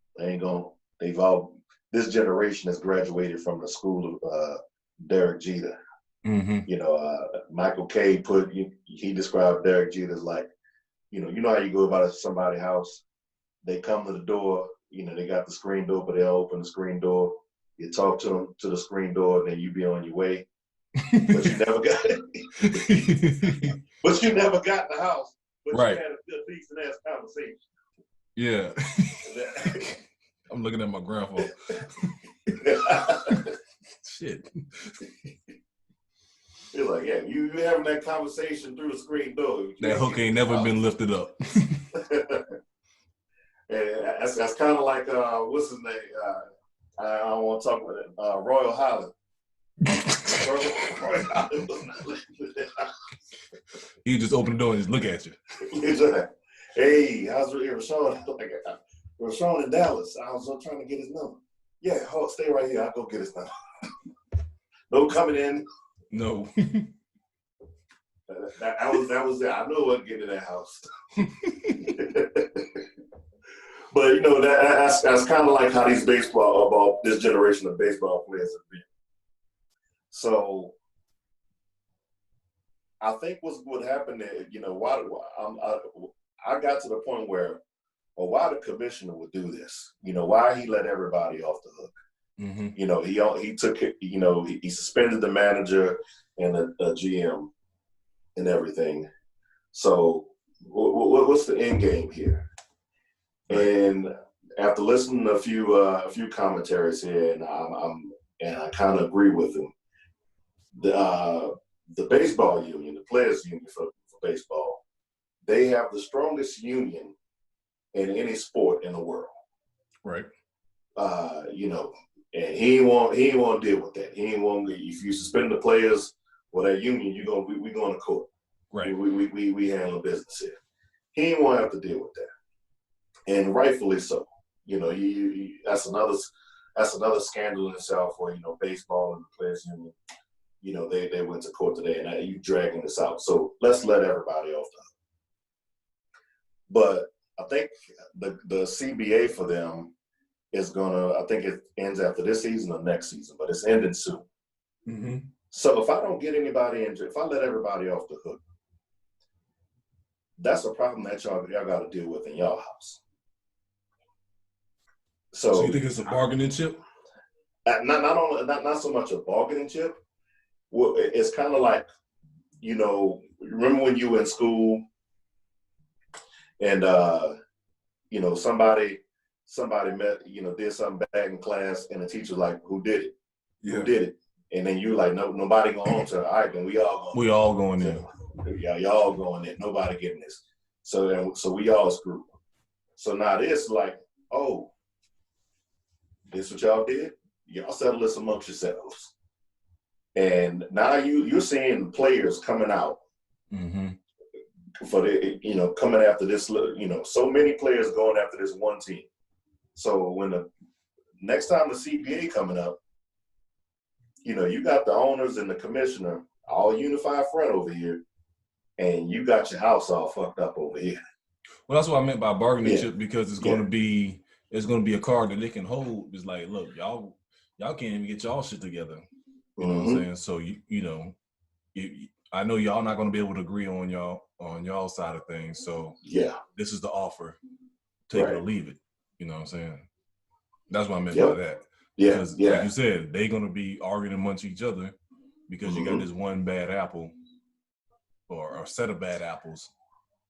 [SPEAKER 3] This generation has graduated from the school of Derek Jeter.
[SPEAKER 1] Mm-hmm.
[SPEAKER 3] Michael Kay he described Derek Jeter as like, you know how you go about somebody's house, they come to the door, they got the screen door, but they'll open the screen door. You talk to them to the screen door, and then you be on your way. But you never got it. But you never got in the house. But
[SPEAKER 1] right.
[SPEAKER 3] You had a good, decent ass conversation.
[SPEAKER 1] Yeah. I'm looking at my grandpa. Shit.
[SPEAKER 3] You're like, yeah, you having that conversation through the screen door.
[SPEAKER 1] That hook ain't never been lifted up.
[SPEAKER 3] And that's kind of like, what's his name? I don't want to talk about it. Royal Holland. Royal Holland was not lifted up.
[SPEAKER 1] You just open the door and just look at you.
[SPEAKER 3] Hey, how's Rashawn? Rashawn in Dallas. I was trying to get his number. Yeah, stay right here. I'll go get his number. No coming in.
[SPEAKER 1] No.
[SPEAKER 3] That was there. I knew I wasn't getting to that house. But that's kind of like how this generation of baseball players have been. So I think what happened there, I got to the point where, why the commissioner would do this? Why he let everybody off the hook?
[SPEAKER 1] Mm-hmm.
[SPEAKER 3] He took it. He suspended the manager and the GM and everything. So what's the end game here? And after listening to a few commentaries here, and I kind of agree with him. The baseball union, the players union for baseball, they have the strongest union in any sport in the world.
[SPEAKER 1] Right.
[SPEAKER 3] And he ain't want to deal with that. He ain't want, if you suspend the players or that union, we going to court.
[SPEAKER 1] Right.
[SPEAKER 3] We handle business here. He ain't want to have to deal with that, and rightfully so. That's another scandal in itself. Where baseball and the players union, they went to court today, and you dragging this out. So let's let everybody off the hook. But I think the CBA for them is I think it ends after this season or next season, but it's ending soon.
[SPEAKER 1] Mm-hmm.
[SPEAKER 3] So if I don't get anybody injured, if I let everybody off the hook, that's a problem that y'all got to deal with in y'all house.
[SPEAKER 1] So you think it's a bargaining chip?
[SPEAKER 3] Not so much a bargaining chip. Well, it's kind of like, remember when you were in school and somebody met, did something bad in class, and the teacher like, who did it?
[SPEAKER 1] Yeah.
[SPEAKER 3] Who did it? And then you like, no, nobody going home. So, all right, then we all going
[SPEAKER 1] in.
[SPEAKER 3] Yeah, y'all going in. Nobody getting this. So we all screwed. So now this like, oh, this what y'all did? Y'all settle this amongst yourselves. And now you're seeing players coming out
[SPEAKER 1] mm-hmm.
[SPEAKER 3] for coming after this. So many players going after this one team. So when the next time the CBA coming up, you got the owners and the commissioner all unified front over here, and you got your house all fucked up over here.
[SPEAKER 1] Well, that's what I meant by bargaining
[SPEAKER 3] Yeah.
[SPEAKER 1] chip, because it's going to be a card that they can hold. It's like, look, y'all can't even get y'all shit together. You know what I'm saying? So I know y'all not going to be able to agree on y'all side of things. So
[SPEAKER 3] yeah,
[SPEAKER 1] this is the offer. Take it or leave it. You know what I'm saying? That's what I meant by that.
[SPEAKER 3] Yeah,
[SPEAKER 1] because like you said, they're going to be arguing amongst each other because you got this one bad apple or a set of bad apples.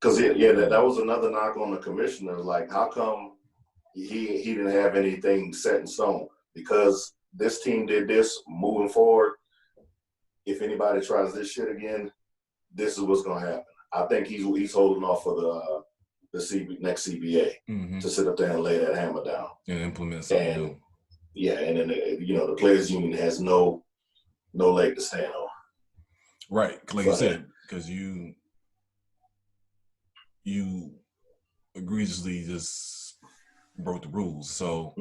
[SPEAKER 3] Because that was another knock on the commissioner. Like, how come he didn't have anything set in stone? Because this team did this moving forward. If anybody tries this shit again, this is what's gonna happen. I think he's holding off for the next CBA to sit up there and lay that hammer down
[SPEAKER 1] and implement something new.
[SPEAKER 3] Yeah, and then the players union has no leg to stand on.
[SPEAKER 1] Right, like you said, because you egregiously just broke the rules. So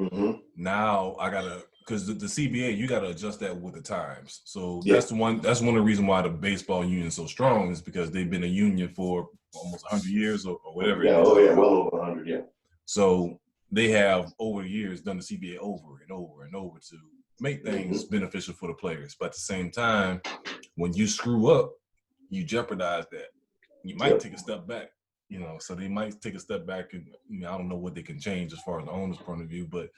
[SPEAKER 1] now I gotta, because the CBA, you gotta adjust that with the times. So that's one of the reasons why the baseball union is so strong, is because they've been a union for almost 100 years or whatever.
[SPEAKER 3] Yeah, well over 100. Yeah.
[SPEAKER 1] So they have over the years done the CBA over and over and over to make things beneficial for the players. But at the same time, when you screw up, you jeopardize that. You might take a step back. So they might take a step back, and I don't know what they can change as far as the owner's point of view, but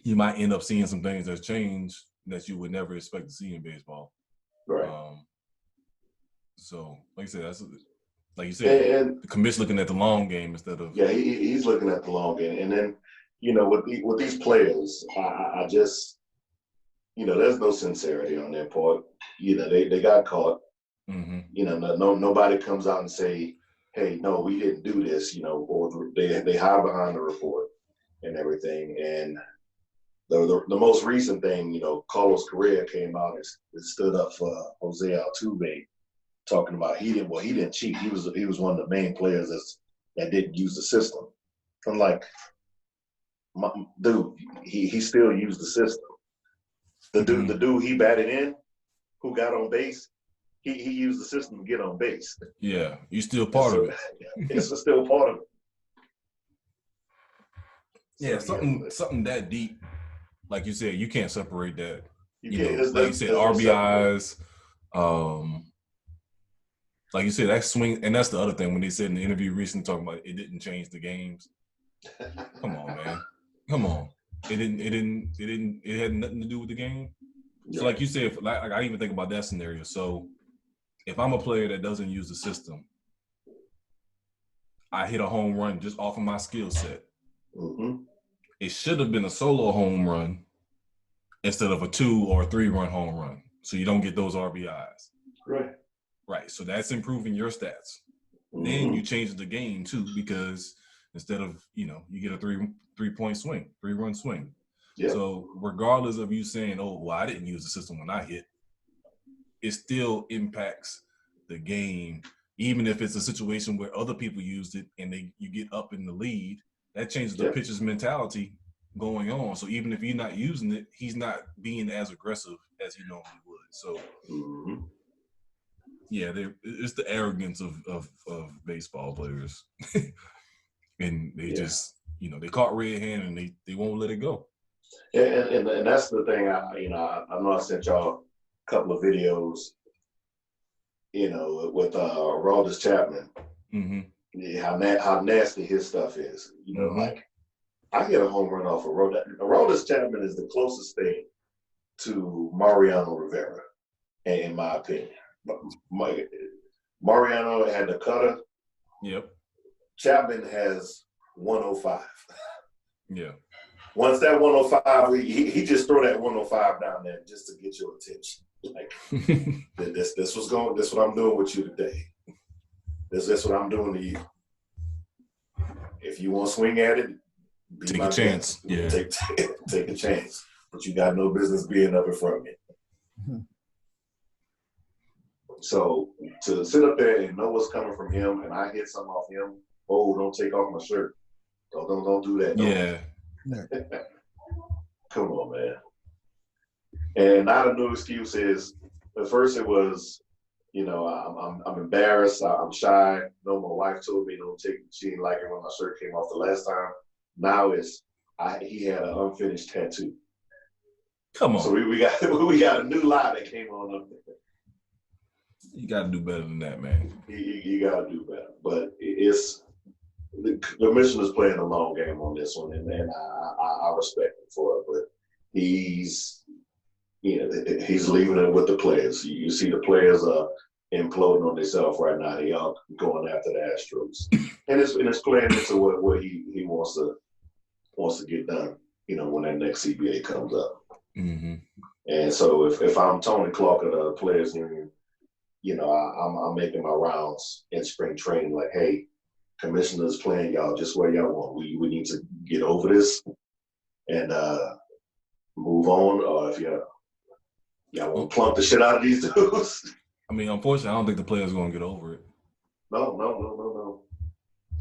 [SPEAKER 1] you might end up seeing some things that change that you would never expect to see in baseball.
[SPEAKER 3] Right.
[SPEAKER 1] So, like I said, that's like you said, and the commission looking at the long game instead of
[SPEAKER 3] he's looking at the long game, and then with these players, I just there's no sincerity on their part. They got caught. Nobody comes out and say, hey, no, we didn't do this, or they hide behind the report and everything. And the most recent thing, Carlos Correa came out and stood up for Jose Altuve, talking about he didn't cheat. He was one of the main players that didn't use the system. I'm like, dude, he still used the system. The dude he batted in, who got on base, he used the system to get on base.
[SPEAKER 1] Yeah, you're still part of it.
[SPEAKER 3] It's still part of it.
[SPEAKER 1] Yeah, something that deep, like you said, you can't separate that.
[SPEAKER 3] Like
[SPEAKER 1] you said, RBIs, like you said, that swing, and that's the other thing when they said in the interview recently talking about it didn't change the games. Come on, man. Come on. It had nothing to do with the game. So like you said, like I even think about that scenario. So if I'm a player that doesn't use the system, I hit a home run just off of my skill set. It should have been a solo home run instead of a 2 or 3 run home run. So you don't get those RBIs. Right. So that's improving your stats. Then you change the game too, because instead of, you get a 3-point swing, 3-run swing. Yeah. So regardless of you saying, oh, well, I didn't use the system when I hit, it still impacts the game. Even if it's a situation where other people used it and you get up in the lead, that changes the pitcher's mentality going on. So even if you're not using it, he's not being as aggressive as he normally would. So it's the arrogance of baseball players. And they just, they caught red handed and they won't let it go.
[SPEAKER 3] And that's the thing. I know I sent y'all a couple of videos, with Aroldis Chapman. How nasty his stuff is. Like I get a home run off of Aroldis Chapman is the closest thing to Mariano Rivera, in my opinion. Mariano had the cutter.
[SPEAKER 1] Yep.
[SPEAKER 3] Chapman has 105. Yeah. Once that 105, he just throw that 105 down there just to get your attention. Like this what I'm doing with you today. This what I'm doing to you. If you want to swing at it,
[SPEAKER 1] take a chance. Yeah.
[SPEAKER 3] Take a chance. But you got no business being up in front of me. So to sit up there and know what's coming from him, and I hit something off him, don't take off my shirt. Don't do that. Come on, man. And not a new excuse is at first it was, I'm embarrassed. I'm shy. My wife told me she didn't like it when my shirt came off the last time. Now he had an unfinished tattoo.
[SPEAKER 1] Come on.
[SPEAKER 3] So we got a new lie that came on up there.
[SPEAKER 1] You got to do better than that, man.
[SPEAKER 3] You got to do better. But the commissioner's playing a long game on this one, and I respect him for it. But he's leaving it with the players. You see the players are imploding on themselves right now. They are going after the Astros, and it's playing into what he wants to get done. When that next CBA comes up.
[SPEAKER 1] Mm-hmm.
[SPEAKER 3] And so if I'm Tony Clark of the Players Union, I'm making my rounds in spring training. Like, hey, commissioner's playing y'all just where y'all want. We need to get over this and move on. Or if y'all want to plunk the shit out of these dudes.
[SPEAKER 1] I mean, unfortunately, I don't think the players are going to get over it.
[SPEAKER 3] No.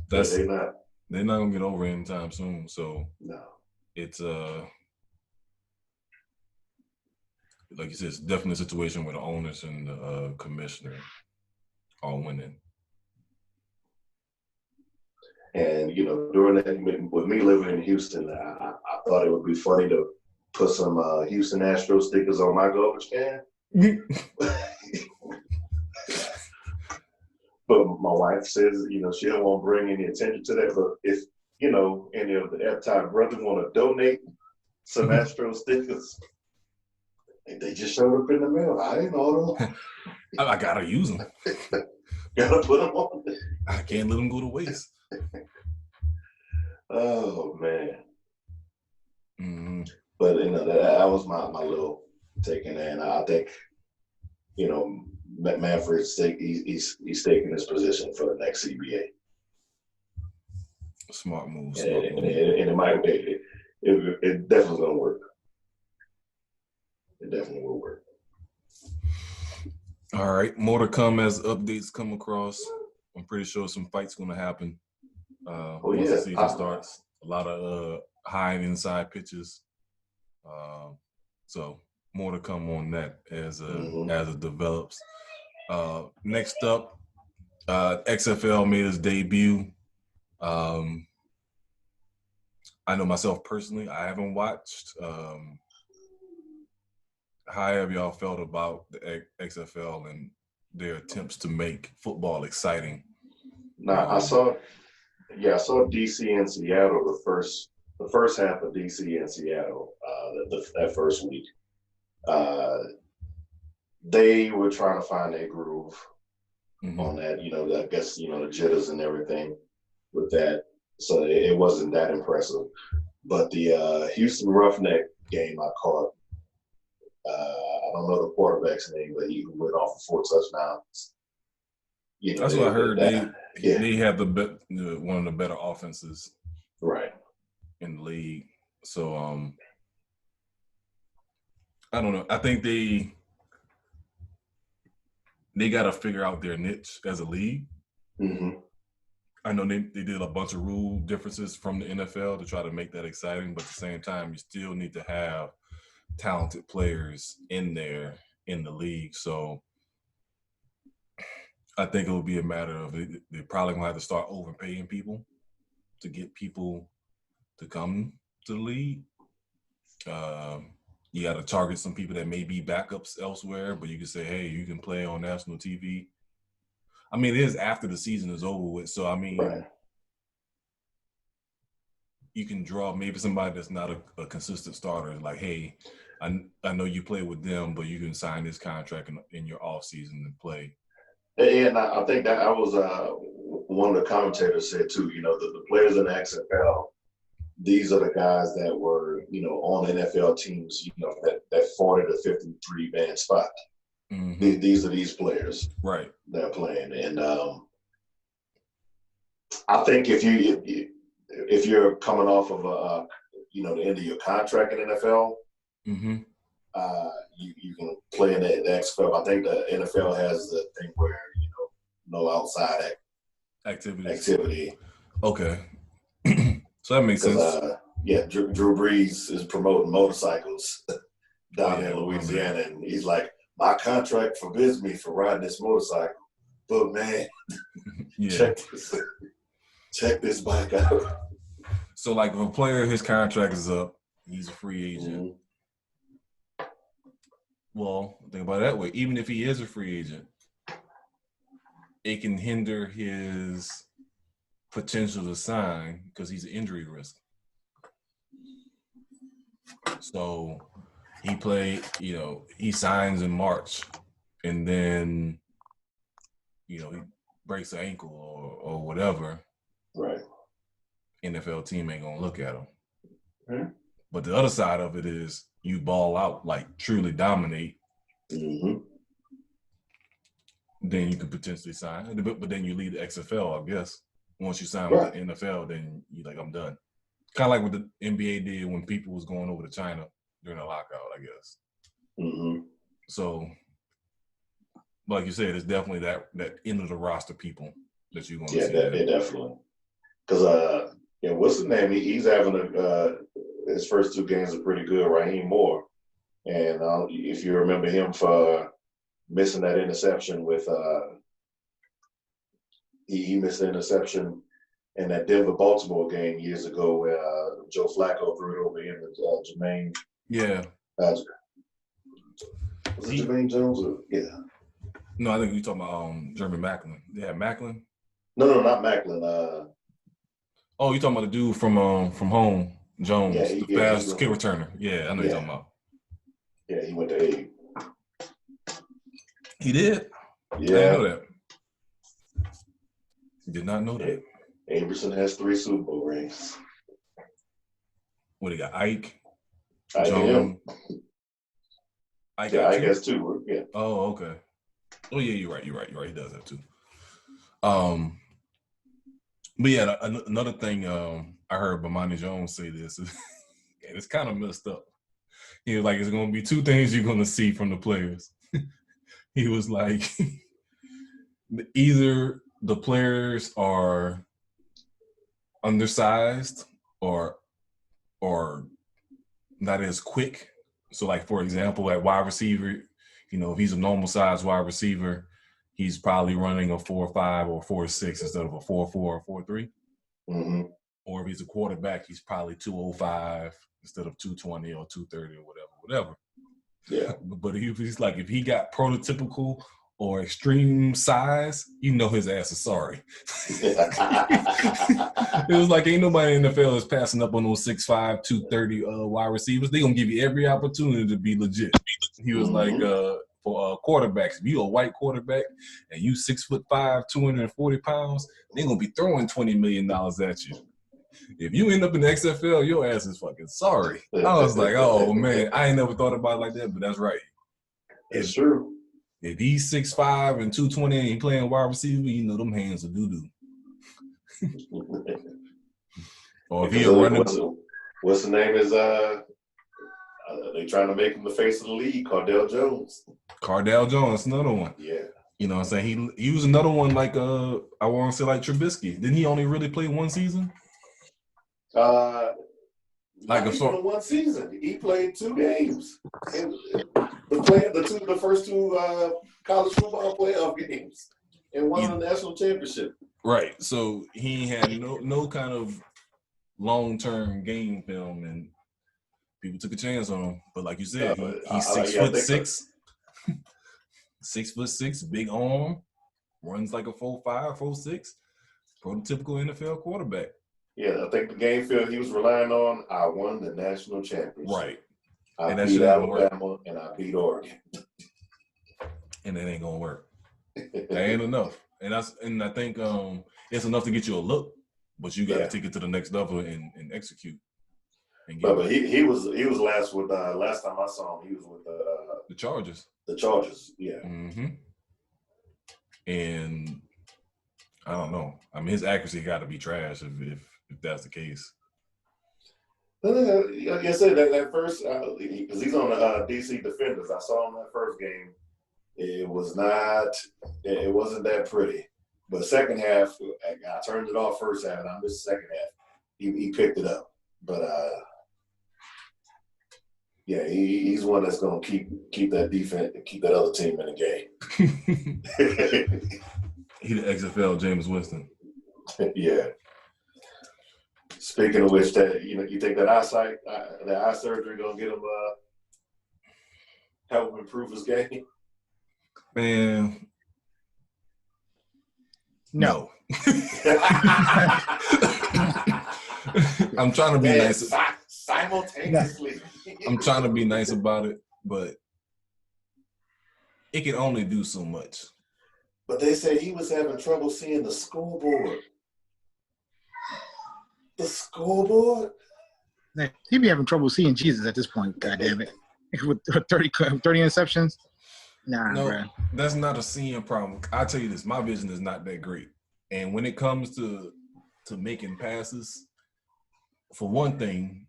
[SPEAKER 1] They're
[SPEAKER 3] not.
[SPEAKER 1] They're not going to get over it anytime soon. So
[SPEAKER 3] no,
[SPEAKER 1] it's like you said, it's definitely a situation where the owners and the commissioner are winning.
[SPEAKER 3] And during that, with me living in Houston, I thought it would be funny to put some Houston Astros stickers on my garbage can. But my wife says, she don't want to bring any attention to that. But if any of the Ebbtide brothers want to donate some Astros stickers, they just showed up in the mail. I didn't order them.
[SPEAKER 1] I gotta use them.
[SPEAKER 3] Gotta put them on.
[SPEAKER 1] I can't let them go to waste.
[SPEAKER 3] Oh man.
[SPEAKER 1] Mm-hmm.
[SPEAKER 3] But that was my little take in there, and I think Manfred's he's taking his position for the next CBA.
[SPEAKER 1] Smart move.
[SPEAKER 3] And it might be. It definitely gonna work. It definitely will work.
[SPEAKER 1] All right, more to come as updates come across. I'm pretty sure some fights going to happen once the season starts. A lot of high and inside pitches. So more to come on that as it develops. Next up, XFL made its debut. I know myself personally, I haven't watched. How have y'all felt about the XFL and their attempts to make football exciting?
[SPEAKER 3] Now I saw DC and Seattle the first half of DC and Seattle that first week. They were trying to find their groove on that. I guess the jitters and everything with that. So it wasn't that impressive. But the Houston Roughneck game I caught. I don't know the quarterback's name, but he went off for 4 touchdowns.
[SPEAKER 1] That's what I heard. They have one of the better offenses,
[SPEAKER 3] right,
[SPEAKER 1] in the league. So I don't know. I think they got to figure out their niche as a league.
[SPEAKER 3] Mm-hmm.
[SPEAKER 1] I know they did a bunch of rule differences from the NFL to try to make that exciting, but at the same time, you still need to have talented players in there in the league. So I think it will be a matter of they're probably gonna have to start overpaying people to get people to come to the league. You got to target some people that may be backups elsewhere, but you can say, hey, you can play on national TV. I mean, it is after the season is over with, so I mean,
[SPEAKER 3] right.
[SPEAKER 1] You can draw maybe somebody that's not a consistent starter. Like, hey, I know you play with them, but you can sign this contract in your off season and play.
[SPEAKER 3] And I think that I was one of the commentators said too. The players in the XFL, these are the guys that were on NFL teams. That 40 to 53 man spot.
[SPEAKER 1] Mm-hmm.
[SPEAKER 3] These are these players,
[SPEAKER 1] right?
[SPEAKER 3] That are playing, and I think if you're coming off of the end of your contract in NFL,
[SPEAKER 1] mm-hmm.
[SPEAKER 3] You can play in the XFL. I think the NFL has the thing where no outside activity.
[SPEAKER 1] Okay, so that makes sense.
[SPEAKER 3] Drew Brees is promoting motorcycles down in Louisiana, and he's like, my contract forbids me from riding this motorcycle, but man,
[SPEAKER 1] Yeah.
[SPEAKER 3] check this bike out.
[SPEAKER 1] So, like, if a player, his contract is up, he's a free agent. Well, think about it that way. Even if he is a free agent, it can hinder his potential to sign because he's an injury risk. So he signs in March, and then, he breaks an ankle or whatever.
[SPEAKER 3] Right.
[SPEAKER 1] NFL team ain't gonna look at him.
[SPEAKER 3] Mm-hmm.
[SPEAKER 1] But the other side of it is you ball out, like truly dominate.
[SPEAKER 3] Mm-hmm.
[SPEAKER 1] Then you could potentially sign. But then you leave the XFL, I guess. Once you sign with the NFL, then you're like, I'm done. Kind of like what the NBA did when people was going over to China during the lockout, I guess.
[SPEAKER 3] Mm-hmm.
[SPEAKER 1] So, like you said, it's definitely that end of the roster people that you're going to see.
[SPEAKER 3] Yeah, definitely. Because, what's his name? He's having his first 2 games are pretty good, Raheem Moore. And if you remember him for missing that interception with he missed the interception in that Denver-Baltimore game years ago where Joe Flacco threw it over him and Jermaine.
[SPEAKER 1] Yeah.
[SPEAKER 3] Was it Jermaine Jones? Yeah.
[SPEAKER 1] No, I think you're talking about Jeremy Macklin. Yeah, Macklin?
[SPEAKER 3] No, not Macklin.
[SPEAKER 1] Oh, you're talking about the dude from home, Jones, the fast kick returner. Yeah, I know you're talking about.
[SPEAKER 3] Yeah, he went to Abe.
[SPEAKER 1] He did?
[SPEAKER 3] Yeah.
[SPEAKER 1] I didn't know that. Did not know that.
[SPEAKER 3] Aberson has 3 Super Bowl rings.
[SPEAKER 1] What, he got Ike?
[SPEAKER 3] Jones.
[SPEAKER 1] Ike
[SPEAKER 3] has 2. Yeah.
[SPEAKER 1] Oh, okay. Oh, yeah, you're right. He does have 2. But yeah, another thing I heard Bomani Jones say this, and it's kind of messed up. He was like, it's going to be 2 things you're going to see from the players. He was like, either the players are undersized or not as quick. So, like, for example, at wide receiver, if he's a normal size wide receiver, he's probably running a 4.5 or 4.6 instead of a 4.4 or 4.3.
[SPEAKER 3] Mm-hmm.
[SPEAKER 1] Or if he's a quarterback, he's probably 2.05 instead of 2.20 or 2.30 or whatever.
[SPEAKER 3] Yeah.
[SPEAKER 1] But if he got prototypical or extreme size, his ass is sorry. It was like ain't nobody in the NFL is passing up on those 6'5", 230 wide receivers. They gonna give you every opportunity to be legit. He was like, for quarterbacks, if you a white quarterback and you 6'5", 240 pounds, they gonna be throwing $20 million at you. If you end up in the XFL, your ass is fucking sorry. I was like, oh man, I ain't never thought about it like that, but that's right.
[SPEAKER 3] It's true.
[SPEAKER 1] If he's 6'5" and 220 and he playing wide receiver, them hands are doo-doo. Or if he running.
[SPEAKER 3] What's the name is they trying to make him the face of the league, Cardell Jones.
[SPEAKER 1] Cardell Jones, another one.
[SPEAKER 3] Yeah.
[SPEAKER 1] You know what I'm saying? He was another one like I want to say like Trubisky. Didn't he only really play 1 season?
[SPEAKER 3] Like one season. He played 2 games. The first 2 college football playoff games and won the national championship.
[SPEAKER 1] Right. So he had no kind of long-term game film, and people took a chance on him. But like you said, he's 6'6", 6'6", big arm, runs like a 4'5", 4'6", prototypical NFL quarterback.
[SPEAKER 3] Yeah, I think the game film he was relying on, I won the national championship.
[SPEAKER 1] Right.
[SPEAKER 3] I beat Alabama and I beat Oregon.
[SPEAKER 1] And that ain't gonna work. That ain't enough. And I think it's enough to get you a look, but you gotta take it to the next level and execute.
[SPEAKER 3] But he was last with last time I saw him, he was with
[SPEAKER 1] the Chargers.
[SPEAKER 3] The Chargers, yeah.
[SPEAKER 1] Mm-hmm. And I don't know. I mean, his accuracy got to be trash if that's the case.
[SPEAKER 3] Like I said, that first, because he's on the DC Defenders. I saw him that first game. It wasn't that pretty. But second half, I turned it off first half, and I missed the second half. He picked it up. But Yeah, he's one that's gonna keep that defense, keep that other team in the game.
[SPEAKER 1] He the XFL James Winston.
[SPEAKER 3] Yeah. Speaking of which, that you think that eye surgery gonna get him help him improve his game?
[SPEAKER 1] Man, no. I'm trying to be nice.
[SPEAKER 3] Simultaneously.
[SPEAKER 1] I'm trying to be nice about it, but it can only do so much.
[SPEAKER 3] But they said he was having trouble seeing the scoreboard. The scoreboard?
[SPEAKER 5] He'd be having trouble seeing Jesus at this point, goddammit. With 30 interceptions? Nah,
[SPEAKER 1] No,
[SPEAKER 5] bro.
[SPEAKER 1] that's not a seeing problem. I'll tell you this, my vision is not that great. And when it comes to making passes, for one thing,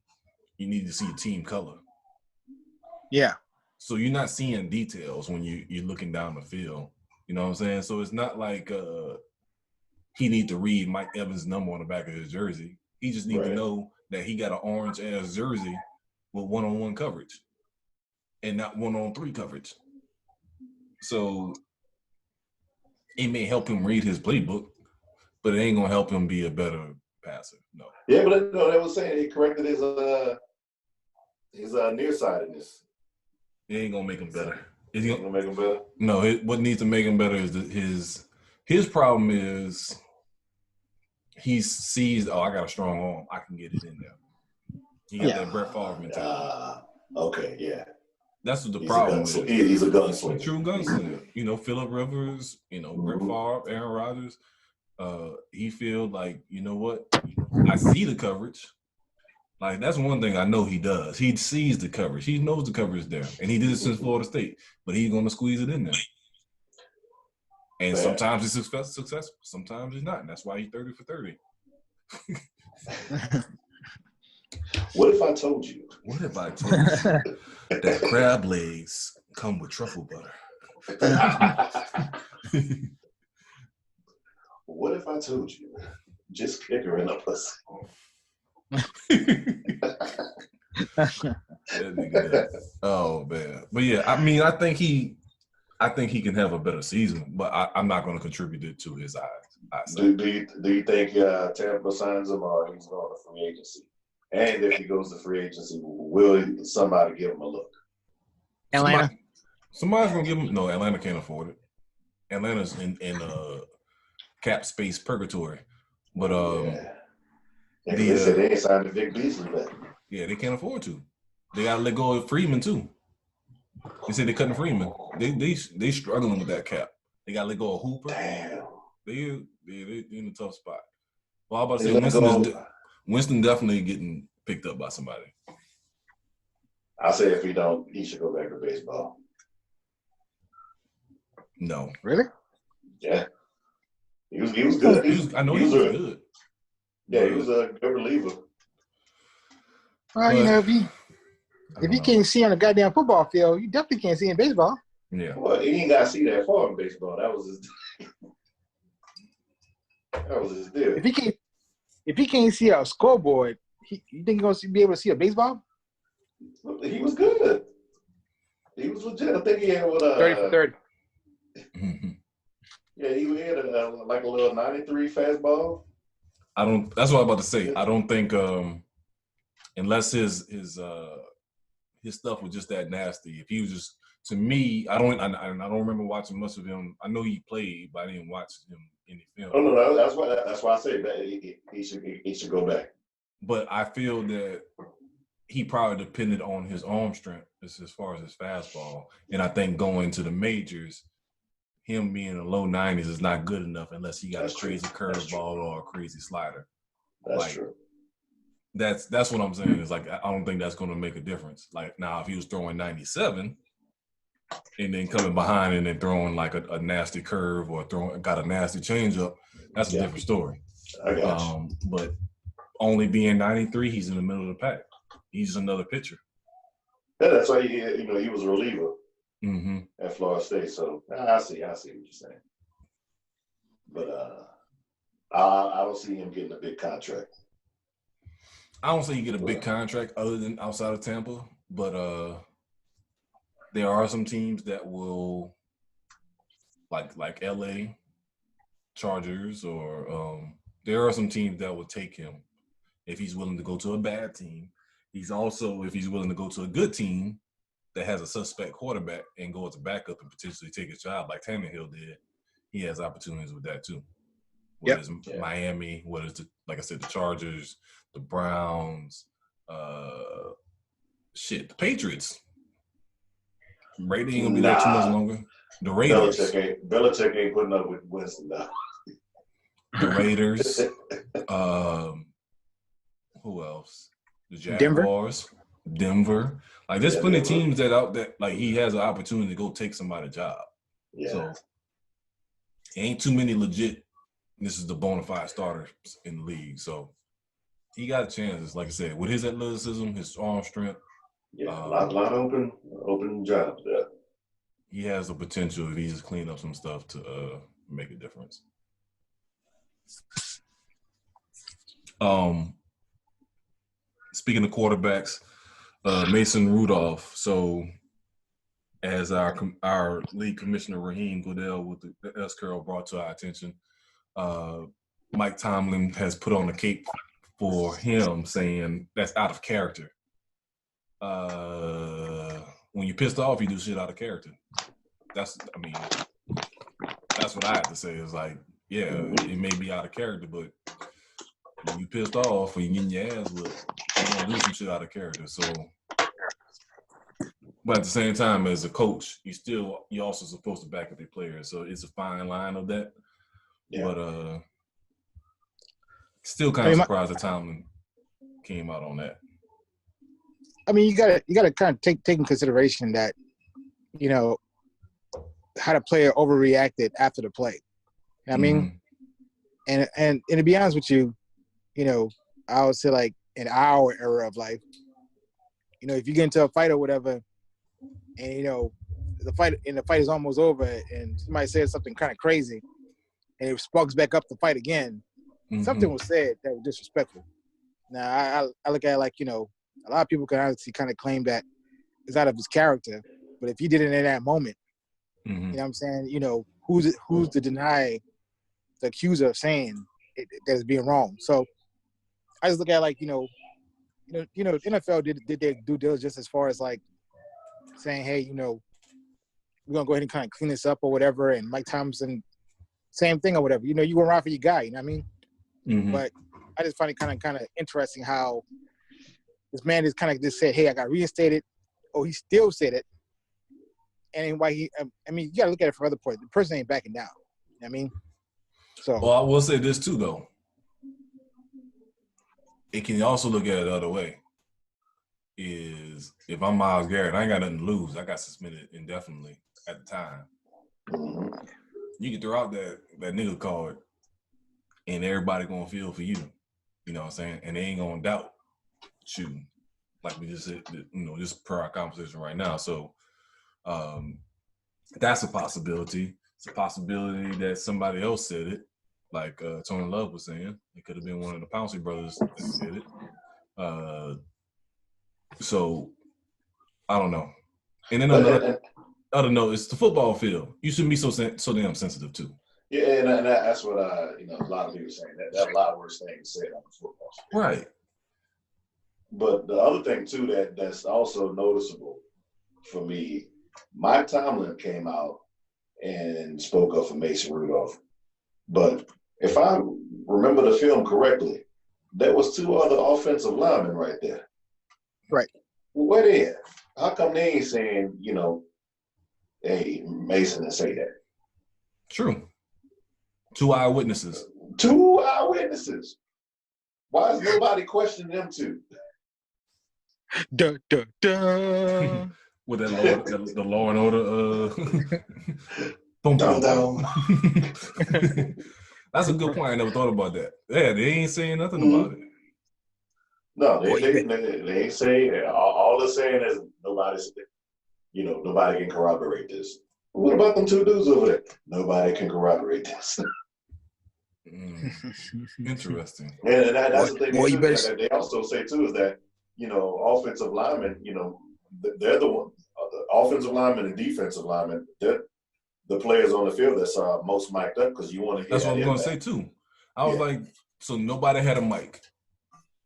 [SPEAKER 1] you need to see team color.
[SPEAKER 5] Yeah.
[SPEAKER 1] So you're not seeing details when you're looking down the field. You know what I'm saying? So it's not like he need to read Mike Evans' number on the back of his jersey. He just need to know that he got an orange-ass jersey with one-on-one coverage and not one-on-three coverage. So it may help him read his playbook, but it ain't gonna help him be a better passer. No.
[SPEAKER 3] Yeah, but no, they was saying he corrected his nearsightedness.
[SPEAKER 1] It ain't gonna make him better.
[SPEAKER 3] It's gonna make him better.
[SPEAKER 1] No, what needs to make him better is his problem is he sees, I got a strong arm, I can get it in there. He got that Brett Favre mentality.
[SPEAKER 3] Okay, yeah.
[SPEAKER 1] That's what the problem is.
[SPEAKER 3] He's a gunslinger.
[SPEAKER 1] A true gunslinger. Phillip Rivers, Brett Favre, Aaron Rodgers. He feel like, you know what? I see the coverage. Like, that's one thing I know he does. He sees the coverage. He knows the coverage is there. And he did it since Florida State. But he's going to squeeze it in there. And sometimes he's successful. Sometimes he's not. And that's why he's 30 for 30.
[SPEAKER 3] What if I told you?
[SPEAKER 1] What if I told you that crab legs come with truffle butter?
[SPEAKER 3] What if I told you? Just kick her in the pussy.
[SPEAKER 1] Oh man, but yeah, I mean, I think he can have a better season, but I'm not going to contribute it to his eyes.
[SPEAKER 3] Do you think Tampa signs him, or he's going to free agency? And if he goes to free agency, will somebody give him a look?
[SPEAKER 5] Atlanta.
[SPEAKER 1] Somebody's going to give him. No, Atlanta can't afford it. Atlanta's in cap space purgatory, but
[SPEAKER 3] they said they ain't signed Vic Beasley back.
[SPEAKER 1] Yeah, they can't afford to. They got to let go of Freeman too. They said they're cutting Freeman. They struggling with that cap. They got to let go of Hooper.
[SPEAKER 3] Damn.
[SPEAKER 1] They in a tough spot. Well, I'm about to say Winston definitely getting picked up by somebody.
[SPEAKER 3] I say if he don't, he should go back to baseball.
[SPEAKER 1] No.
[SPEAKER 5] Really?
[SPEAKER 3] Yeah. He was good. He was
[SPEAKER 1] good.
[SPEAKER 3] Yeah, he was a good reliever.
[SPEAKER 5] Well, if he can't see on a goddamn football field, you definitely can't see in baseball.
[SPEAKER 1] Yeah.
[SPEAKER 3] Well, he ain't got to see that far in baseball. That was his deal.
[SPEAKER 5] If he can't see a scoreboard, you think he's gonna be able to see a baseball?
[SPEAKER 3] He was good. He was legit. I think he had
[SPEAKER 5] 30 for 30.
[SPEAKER 3] Yeah, he had a little 93 fastball.
[SPEAKER 1] That's what I'm about to say. I don't think unless his stuff was just that nasty. If he was just, to me, I don't remember watching much of him. I know he played, but I didn't watch him in the film.
[SPEAKER 3] Oh no, that's why I say that he should go back.
[SPEAKER 1] But I feel that he probably depended on his arm strength as far as his fastball, and I think going to the majors, him being in the low 90s is not good enough unless he got a crazy curveball or a crazy slider.
[SPEAKER 3] That's true.
[SPEAKER 1] That's what I'm saying. Is like, I don't think that's going to make a difference. Like, now if he was throwing 97 and then coming behind and then throwing like a nasty curve or got a nasty changeup, that's a different story.
[SPEAKER 3] I got you.
[SPEAKER 1] But only being 93, he's in the middle of the pack. He's another pitcher.
[SPEAKER 3] Yeah, that's why he was a reliever
[SPEAKER 1] at
[SPEAKER 3] Florida State. So I see what you're saying. But I don't see him getting a big contract.
[SPEAKER 1] I don't say you get a big contract other than outside of Tampa, But there are some teams that will, like LA Chargers, or there are some teams that will take him if he's willing to go to a bad team. He's also, if he's willing to go to a good team that has a suspect quarterback and go as a backup and potentially take his job like Tannehill did, he has opportunities with that too. Whether it's Miami, whether it's, like I said, the Chargers, the Browns, the Patriots. Brady ain't gonna be there too much longer. The Raiders.
[SPEAKER 3] Belichick ain't putting up with Winston now.
[SPEAKER 1] The Raiders. Who else? The Jaguars. Denver. Like, there's plenty of teams that like he has an opportunity to go take somebody's job.
[SPEAKER 3] Yeah.
[SPEAKER 1] So ain't too many legit. This is the bona fide starters in the league. So he got chances, like I said, with his athleticism, his arm strength.
[SPEAKER 3] Yeah, a lot of open jobs there.
[SPEAKER 1] He has the potential, if he just clean up some stuff, to make a difference. Speaking of quarterbacks, Mason Rudolph. So, as our league commissioner Raheem Goodell with the S curl brought to our attention, Mike Tomlin has put on a cape for him, saying that's out of character. When you're pissed off, you do shit out of character. That's what I have to say. Is like, yeah, it may be out of character, but when you pissed off and you getting your ass whipped, you're gonna do some shit out of character. So, but at the same time, as a coach, you're also supposed to back up your players. So it's a fine line of that. Yeah. But still kind of surprised that Tomlin came out on that.
[SPEAKER 5] I mean, you gotta kind of take in consideration that, you know, how the player overreacted after the play. You know what I mean? And to be honest with you, you know, I would say like in our era of life, you know, if you get into a fight or whatever, and you know, the fight is almost over, and somebody says something kind of crazy, and it sparks back up the fight again, something was said that was disrespectful. Now I look at it like, you know, a lot of people can honestly kind of claim that it's out of his character, but if he did it in that moment, you know what I'm saying? You know, who's to deny the accuser of saying that it's being wrong? So I just look at it like, you know, the NFL did their due diligence as far as like saying, hey, you know, we're gonna go ahead and kind of clean this up or whatever. And Mike Thompson, same thing or whatever. You know, you went around for your guy. You know what I mean? But I just find it kind of interesting how this man just kind of just said, hey, I got reinstated. Oh, he still said it. And why you got to look at it from other points. The person ain't backing down. You know what I mean? So.
[SPEAKER 1] Well, I will say this too, though. It can also look at it the other way. Is if I'm Myles Garrett, I ain't got nothing to lose. I got suspended indefinitely at the time. You can throw out that nigga card, and everybody gonna feel for you. You know what I'm saying? And they ain't gonna doubt you, like we just said. You know, just per our conversation right now. So, that's a possibility. It's a possibility that somebody else said it, like Tony Love was saying. It could have been one of the Pouncey brothers that said it. So I don't know. And then other note, it's the football field. You shouldn't be so damn sensitive too.
[SPEAKER 3] Yeah, and that's what a lot of people are saying. That a lot of worse things said on the football field. Right. But the other thing too that's also noticeable for me, Mike Tomlin came out and spoke up for Mason Rudolph. But if I remember the film correctly, there was two other offensive linemen right there.
[SPEAKER 5] Right.
[SPEAKER 3] Where they at? How come they ain't saying, you know, hey, Mason didn't say that?
[SPEAKER 1] True. Two eyewitnesses.
[SPEAKER 3] Why is nobody questioning them two?
[SPEAKER 5] Duh, duh, duh.
[SPEAKER 1] With the Law and Order. Boom, boom, boom. That's a good point. I never thought about that. Yeah, they ain't saying nothing about it.
[SPEAKER 3] No, they ain't saying. All they're saying is nobody can corroborate this. What about them two dudes over there? Nobody can corroborate this.
[SPEAKER 1] Interesting.
[SPEAKER 3] And that's the thing. They also say too is that, you know, offensive linemen, you know, they're the one, the offensive linemen and defensive linemen. They're the players on the field that's most mic'd up because you want to hear.
[SPEAKER 1] That's what I'm going to say too. I was like, so nobody had a mic.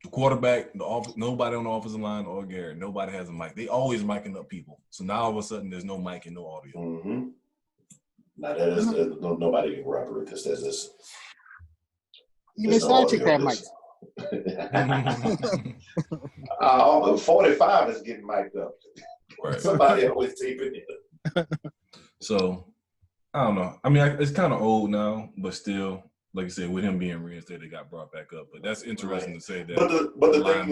[SPEAKER 1] The quarterback, nobody on the offensive line or Garrett, nobody has a mic. They always micing up people. So now all of a sudden there's no mic and no audio.
[SPEAKER 3] Mm-hmm. Now that is nobody can corroborate this. There's this.
[SPEAKER 5] Even Sarchick had mics.
[SPEAKER 3] 45 is getting mic'd up. Right. Somebody always taping it.
[SPEAKER 1] So I don't know. I mean, it's kind of old now, but still, like you said, with him being reinstated, it got brought back up. But that's interesting to say that but the thing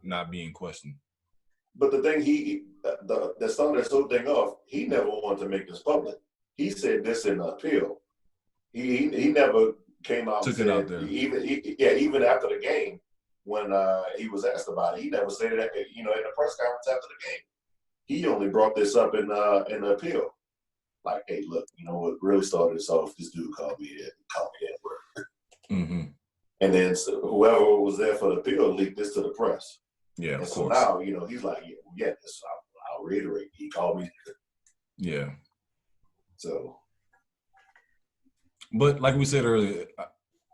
[SPEAKER 1] not being questioned.
[SPEAKER 3] But the thing that started this whole thing off, he never wanted to make this public. He said this in the appeal. He never came out and said it out there. Even after the game, when he was asked about it, he never said it. In the press conference after the game, he only brought this up in the appeal. Like, hey, look, what really started this off? This dude called me that word. Mm-hmm. And then whoever was there for the appeal leaked this to the press.
[SPEAKER 1] Yeah,
[SPEAKER 3] and
[SPEAKER 1] of
[SPEAKER 3] so
[SPEAKER 1] course.
[SPEAKER 3] now, he's like, I'll reiterate. He called me.
[SPEAKER 1] Yeah.
[SPEAKER 3] So.
[SPEAKER 1] But like we said earlier,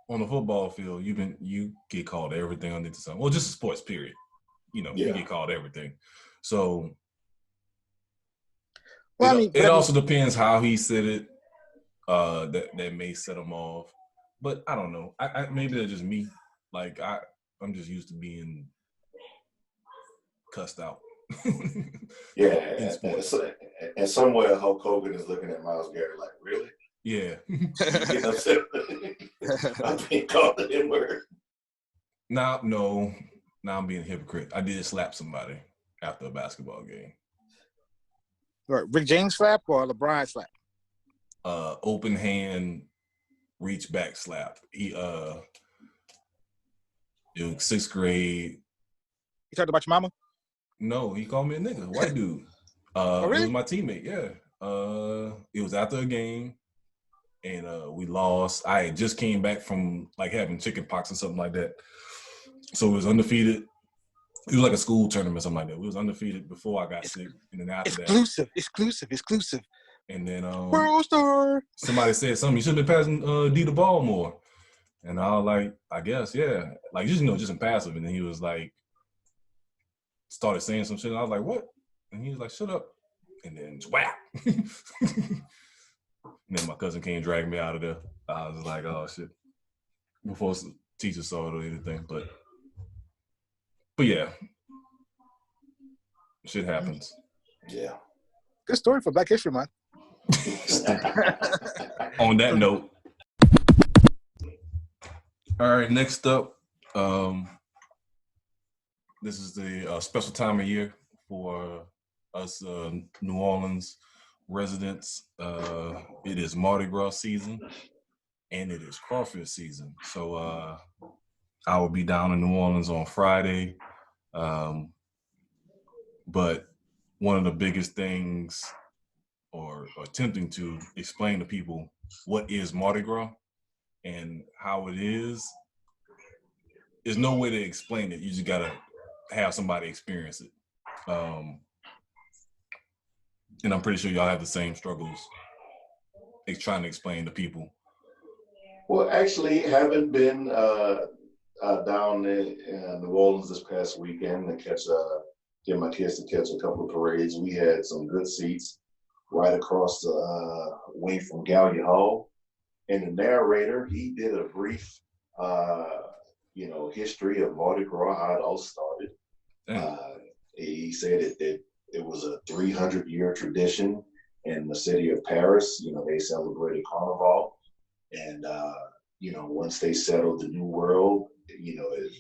[SPEAKER 1] on the football field, you get called everything under the sun. Well, just sports, period. You get called everything. So. Well, it also depends how he said it. That may set him off, but I don't know. I maybe that's just me. Like I'm just used to being cussed out.
[SPEAKER 3] Yeah, and somewhere Hulk Hogan is looking at Myles Garrett like, really?
[SPEAKER 1] Yeah.
[SPEAKER 3] Getting upset. I'm being called the N-word.
[SPEAKER 1] Now I'm being a hypocrite. I did slap somebody after a basketball game.
[SPEAKER 5] Rick James slap or LeBron slap?
[SPEAKER 1] Open hand, reach back slap. He it was 6th grade.
[SPEAKER 5] You talked about your mama?
[SPEAKER 1] No, he called me a nigga, white dude.
[SPEAKER 5] Really?
[SPEAKER 1] It was my teammate, yeah. It was after a game and we lost. I had just came back from like having chicken pox or something like that. So it was undefeated. It was like a school tournament or something like that. We was undefeated before I got sick. And then after
[SPEAKER 5] Exclusive.
[SPEAKER 1] And then
[SPEAKER 5] World Star.
[SPEAKER 1] Somebody said something. You should have been passing D the ball more. And I was like, I guess, yeah. Like, just in passive. And then he was like, started saying some shit. And I was like, what? And he was like, shut up. And then whap. And then my cousin came dragging me out of there. I was like, oh shit. Before teacher saw it or anything. But yeah. Shit happens.
[SPEAKER 3] Yeah.
[SPEAKER 5] Good story for Black History Month.
[SPEAKER 1] On that note. All right, next up, this is the special time of year for us New Orleans residents. It is Mardi Gras season, and it is crawfish season. So I will be down in New Orleans on Friday. But one of the biggest things, or attempting to explain to people what is Mardi Gras and how it is, there's no way to explain it. You just gotta have somebody experience it. And I'm pretty sure y'all have the same struggles trying to explain to people.
[SPEAKER 3] Well, actually, having been down in New Orleans this past weekend to get my kids to catch a couple of parades, we had some good seats right across the way from Gallia Hall. And the narrator, he did a brief, history of Mardi Gras, how it all started. He said it was a 300-year tradition in the city of Paris. They celebrated Carnival. And, once they settled the New World,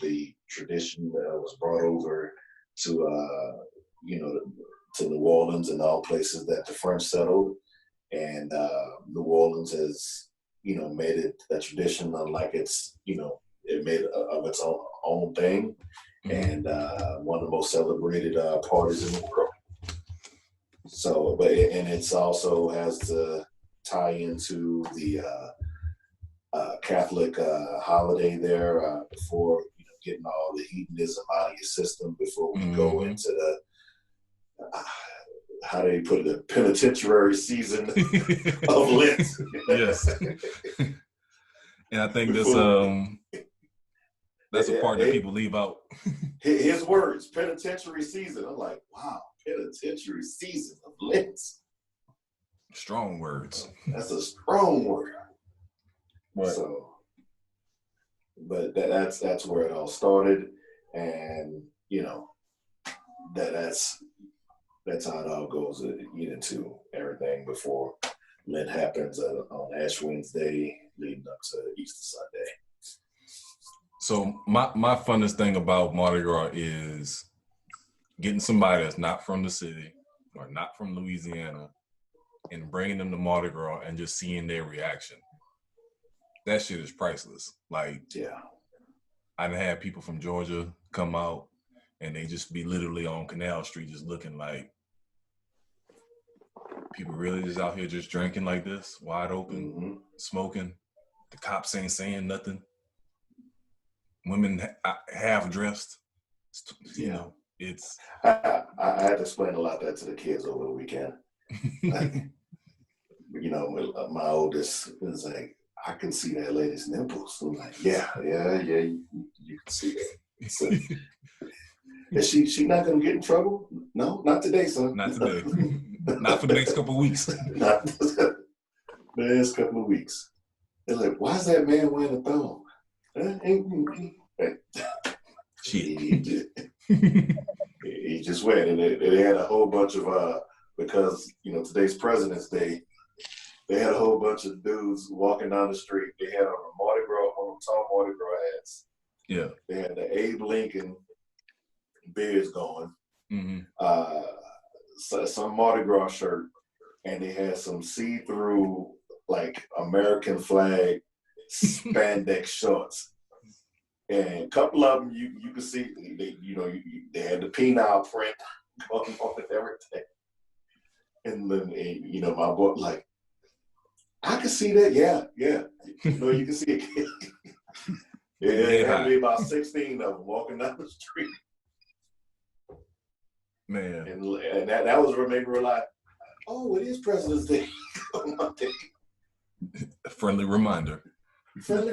[SPEAKER 3] the tradition was brought over to, to New Orleans and all places that the French settled. And New Orleans has, made it a tradition like it's, it made of its own thing. And one of the most celebrated parties in the world. So, and it's also has to tie into the Catholic holiday there before getting all the hedonism out of your system before we go into how they put it, the penitentiary season of Lent.
[SPEAKER 1] Yes. And I think that's a part that people leave out.
[SPEAKER 3] His words, penitentiary season. I'm like, wow, penitentiary season of Lent.
[SPEAKER 1] Strong words.
[SPEAKER 3] That's a strong word.
[SPEAKER 1] Right.
[SPEAKER 3] So, but that's where it all started, and you know, that's how it all goes. Into everything before Lent happens on Ash Wednesday, leading up to Easter Sunday.
[SPEAKER 1] So my funnest thing about Mardi Gras is getting somebody that's not from the city or not from Louisiana and bringing them to Mardi Gras and just seeing their reaction. That shit is priceless. Like,
[SPEAKER 3] yeah,
[SPEAKER 1] I done had people from Georgia come out and they just be literally on Canal Street just looking like, people really just out here just drinking like this, wide open, smoking. The cops ain't saying nothing. Women half dressed. You know, it's.
[SPEAKER 3] I had to explain a lot of that to the kids over the weekend. You know, my oldest is like, I can see that lady's nipples. I'm like, yeah, you can see that. So, is she not gonna get in trouble? No, not today, son.
[SPEAKER 1] Not today. Not for the next couple of weeks.
[SPEAKER 3] Not the next couple of weeks. They're like, why is that man wearing a thong?
[SPEAKER 1] Shit.
[SPEAKER 3] He just went, and they had a whole bunch of because you know today's President's Day. They had a whole bunch of dudes walking down the street. They had on a Mardi Gras, one of them tall Mardi Gras hats.
[SPEAKER 1] Yeah.
[SPEAKER 3] They had the Abe Lincoln beards going. Some Mardi Gras shirt, and they had some see-through like American flag spandex shorts. And a couple of them you could see they had the penile print going on and everything. And then you know my boy like, I can see that, yeah. You know, you can see it. It had to be about 16 of them walking down the street.
[SPEAKER 1] Man.
[SPEAKER 3] And that was what made me realize, oh, it is President's Day.
[SPEAKER 1] Friendly reminder. And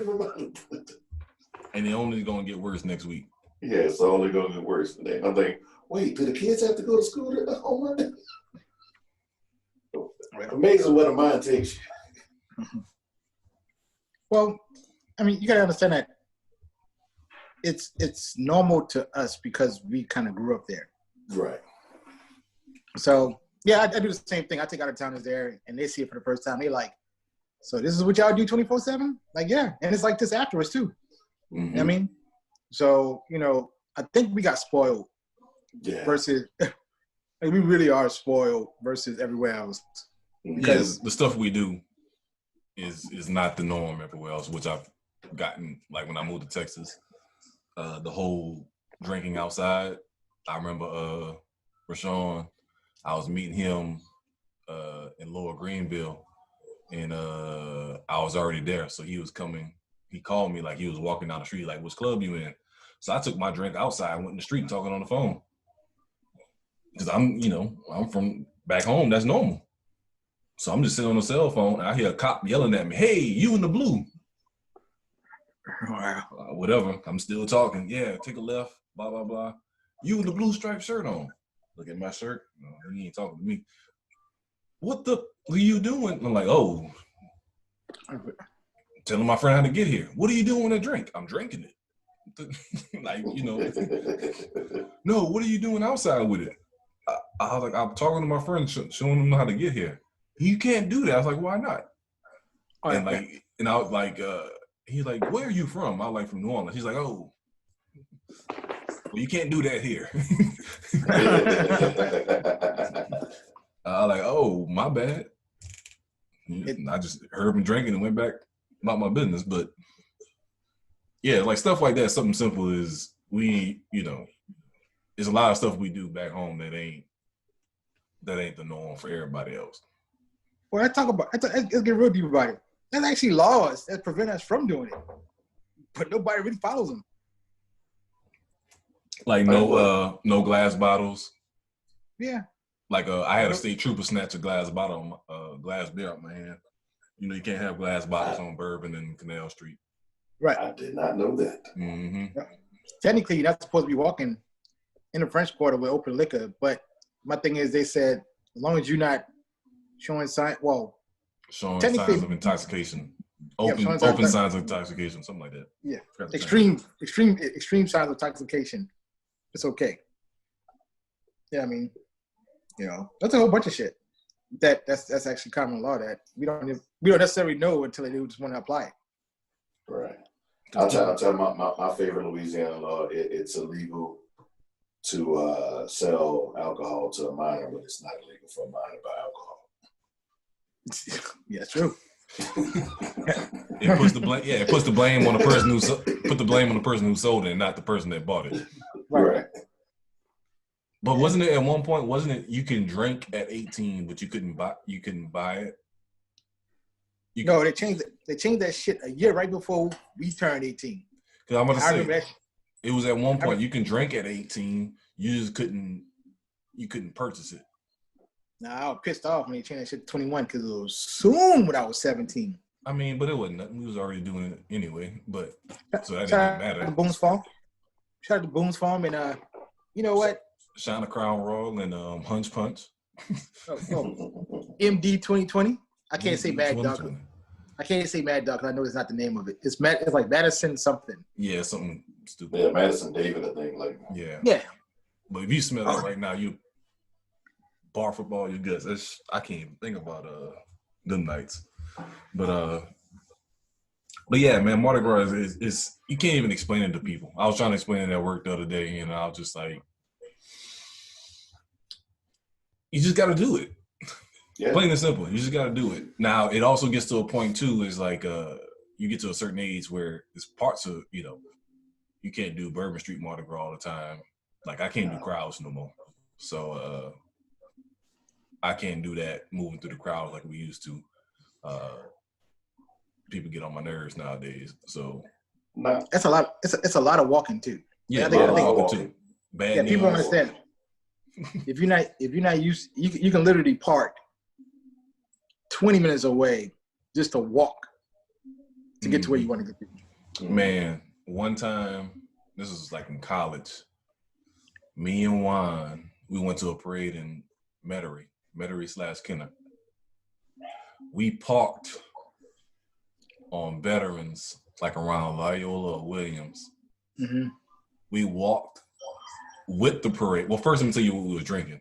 [SPEAKER 1] it only going to get worse next week.
[SPEAKER 3] Yeah, it's only going to get worse. And I'm thinking, wait, do the kids have to go to school on Monday? Amazing where the mind takes you.
[SPEAKER 5] Well, I mean, you got to understand that it's normal to us because we kind of grew up there.
[SPEAKER 3] Right.
[SPEAKER 5] So, yeah, I do the same thing. I take out-of-towners there, and they see it for the first time. They like, so this is what y'all do 24/7? Like, yeah. And it's like this afterwards, too. You know what I mean? So, you know, I think we got spoiled versus – like, we really are spoiled versus everywhere else.
[SPEAKER 1] Because the stuff we do is not the norm everywhere else, which I've gotten, like, when I moved to Texas. The whole drinking outside, I remember Rashawn, I was meeting him in Lower Greenville, and I was already there. So he was coming. He called me like he was walking down the street, like, which club you in? So I took my drink outside, went in the street talking on the phone. Because I'm from back home. That's normal. So I'm just sitting on the cell phone, and I hear a cop yelling at me, hey, you in the blue.
[SPEAKER 5] Wow.
[SPEAKER 1] Whatever. I'm still talking. Yeah, take a left, blah, blah, blah. You with the blue striped shirt on. Look at my shirt. No, he ain't talking to me. What the are you doing? I'm like, oh. Telling my friend how to get here. What are you doing with a drink? I'm drinking it. Like, no, what are you doing outside with it? I was like, I'm talking to my friend, showing him how to get here. You can't do that. I was like, why not? And I was like, he's like, where are you from? I was like, from New Orleans. He's like, oh, well, you can't do that here. I was like, oh, my bad. I just heard him drinking and went back about my business. But yeah, like stuff like that, something simple is there's a lot of stuff we do back home that ain't the norm for everybody else.
[SPEAKER 5] Well, let's get real deep about it. There's actually laws that prevent us from doing it, but nobody really follows them.
[SPEAKER 1] Like no glass bottles.
[SPEAKER 5] Yeah.
[SPEAKER 1] Like I had a state trooper snatch a glass bottle, glass beer out my hand. You know, you can't have glass bottles on Bourbon and Canal Street.
[SPEAKER 5] Right.
[SPEAKER 3] I did not know that.
[SPEAKER 1] Mm-hmm.
[SPEAKER 5] Technically, you're not supposed to be walking in the French Quarter with open liquor. But my thing is, they said as long as you're not showing signs
[SPEAKER 1] Signs of intoxication. Open signs of intoxication, something like that.
[SPEAKER 5] Yeah. Extreme signs of intoxication. It's okay. Yeah, I mean, you know, that's a whole bunch of shit. That's actually common law that we don't necessarily know until they just want to apply it.
[SPEAKER 3] Right. I'll tell my favorite Louisiana law. It's illegal to sell alcohol to a minor, but it's not illegal for a minor to buy alcohol.
[SPEAKER 5] Yeah, true.
[SPEAKER 1] It puts the blame on the person who sold it, and not the person that bought it.
[SPEAKER 3] Right.
[SPEAKER 1] But wasn't it at one point? Wasn't it you can drink at 18, but you couldn't buy it?
[SPEAKER 5] No, they changed that shit a year right before we turned 18.
[SPEAKER 1] Because I'm about to say it was at one point you can drink at 18, you just couldn't purchase it.
[SPEAKER 5] Nah, I was pissed off when they changed that shit to 21 because it was soon when I was 17.
[SPEAKER 1] I mean, but it wasn't nothing. We was already doing it anyway. But so that didn't matter.
[SPEAKER 5] Shout out to Boone's Farm and you know what?
[SPEAKER 1] Shine a Crown Royal and Hunch Punch.
[SPEAKER 5] MD 2020. I can't say Mad Dog. I can't say Mad Dog because I know it's not the name of it. It's like Madison something.
[SPEAKER 1] Yeah, something stupid.
[SPEAKER 3] Yeah, Madison David, I think. Like
[SPEAKER 1] yeah. But if you smell that right now, you bar football, you guts. I can't even think about them nights. But yeah, man, Mardi Gras is you can't even explain it to people. I was trying to explain it at work the other day, and I was just like, you just got to do it. Yeah. Plain and simple. You just got to do it. Now, it also gets to a point, too, is like you get to a certain age where there's parts of, you know, you can't do Bourbon Street Mardi Gras all the time. Like, I can't do crowds no more. So, I can't do that moving through the crowds like we used to. People get on my nerves nowadays. So,
[SPEAKER 5] that's a lot. It's a lot of walking, too.
[SPEAKER 1] Yeah, a lot of walking, too. Bad news.
[SPEAKER 5] People understand. If you're not used, you can literally park 20 minutes away just to walk to get to where you want to get to.
[SPEAKER 1] Man, one time, this was like in college, me and Juan, we went to a parade in Metairie/Kenner. We parked on Veterans, like around Loyola or Williams.
[SPEAKER 5] Mm-hmm.
[SPEAKER 1] We walked with the parade. Well, first, let me tell you what we were drinking.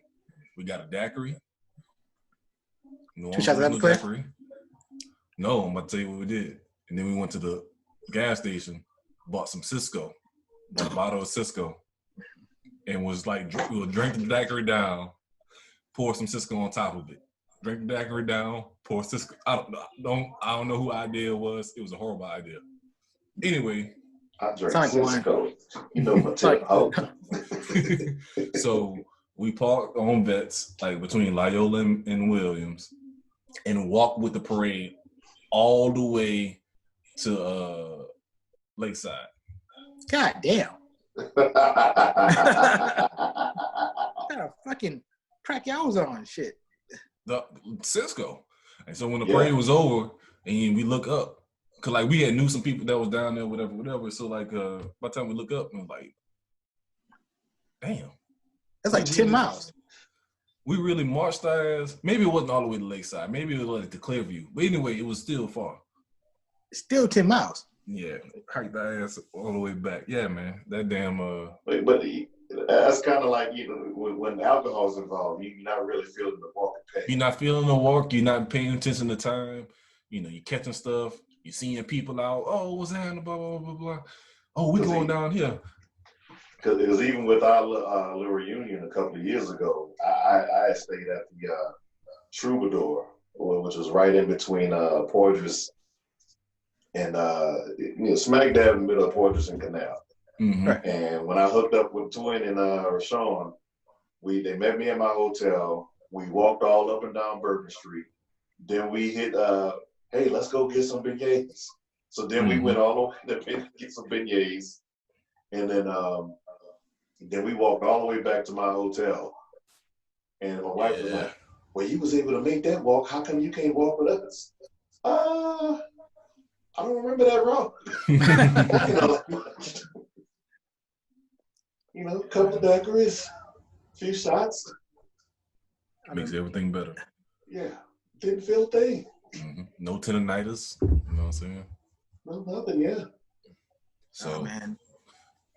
[SPEAKER 1] We got a daiquiri.
[SPEAKER 5] Two shots of daiquiri?
[SPEAKER 1] No, I'm about to tell you what we did. And then we went to the gas station, bought some Cisco, a bottle of Cisco, and was like, we would drink the daiquiri down, pour some Cisco on top of it. Drink the daiquiri down, pour Cisco. I don't know who idea it was. It was a horrible idea. Anyway.
[SPEAKER 3] I drank Cisco. You know my tip.
[SPEAKER 1] So we parked on Vets, like between Loyola and Williams, and walked with the parade all the way to Lakeside.
[SPEAKER 5] God damn. Gotta fucking crack your hours on shit.
[SPEAKER 1] The Cisco. And so when the parade was over and we look up, cause like we knew some people that was down there, whatever. So like by the time we look up, and like, damn.
[SPEAKER 5] That's like 10 miles.
[SPEAKER 1] We really marched our ass. Maybe it wasn't all the way to Lakeside. Maybe it was like to Clearview. But anyway, it was still far.
[SPEAKER 5] Still 10 miles.
[SPEAKER 1] Yeah, hiked our ass all the way back. Yeah, man. That damn
[SPEAKER 3] But that's kind of like, you know, when alcohol's involved, you're not really feeling the walk and pain.
[SPEAKER 1] You're not feeling the walk. You're not paying attention to time. You know, you're catching stuff. You're seeing people out. Oh, what's happening? Blah, blah, blah, blah. Oh, we going down here.
[SPEAKER 3] Because even with our little reunion a couple of years ago, I stayed at the Troubadour, which was right in between Poydras and smack dab in the middle of Poydras and Canal.
[SPEAKER 1] Mm-hmm.
[SPEAKER 3] And when I hooked up with Twin and Rashawn, they met me at my hotel. We walked all up and down Bourbon Street. Then we hit, hey, let's go get some beignets. So then we went all the way to get some beignets. And then we walked all the way back to my hotel. And my wife was like, well, you was able to make that walk. How come you can't walk with us? I don't remember that route. A couple of daiquiris, a few shots.
[SPEAKER 1] Makes everything better.
[SPEAKER 3] Yeah. Didn't feel a thing.
[SPEAKER 1] No tendonitis. You know what I'm saying?
[SPEAKER 3] No, nothing, yeah.
[SPEAKER 1] So,
[SPEAKER 5] man.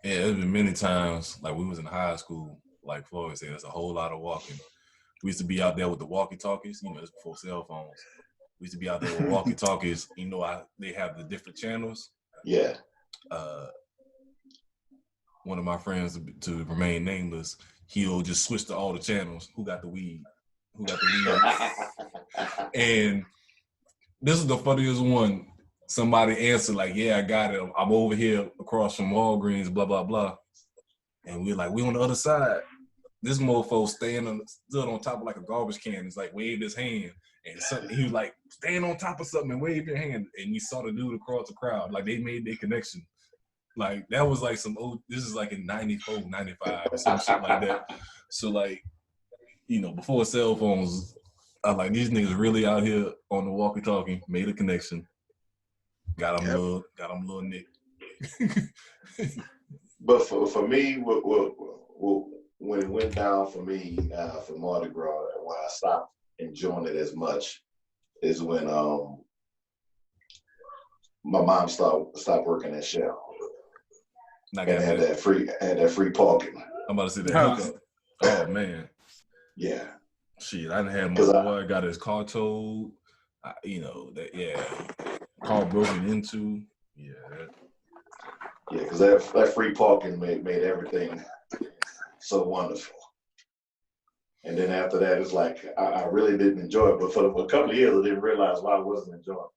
[SPEAKER 1] Yeah, there's been many times, like we was in high school, like Floyd said, there's a whole lot of walking. We used to be out there with the walkie-talkies, it's before cell phones. We used to be out there with walkie-talkies, they have the different channels.
[SPEAKER 3] Yeah.
[SPEAKER 1] One of my friends, to remain nameless, he'll just switch to all the channels. Who got the weed? And this is the funniest one. Somebody answered like, yeah, I got it. I'm over here across from Walgreens, blah, blah, blah. And we're like, we on the other side. This mofo stood on top of like a garbage can. It's like waved his hand. And he was like, stand on top of something and wave your hand. And you saw the dude across the crowd. Like they made their connection. Like that was like this is like in 94, 95 or some shit like that. So like, before cell phones, I like these niggas really out here on the walkie-talkie, made a connection. Got him little Nick.
[SPEAKER 3] But for me, when it went down for me for Mardi Gras, and when I stopped enjoying it as much, is when my mom stopped working at Shell. And had that free parking.
[SPEAKER 1] I'm about to say that. Oh man.
[SPEAKER 3] Yeah.
[SPEAKER 1] Shit, I done had my boy got his car towed. Car broken into. Yeah.
[SPEAKER 3] Yeah, because that free parking made everything so wonderful. And then after that, it's like I really didn't enjoy it. But for a couple of years, I didn't realize why I wasn't enjoying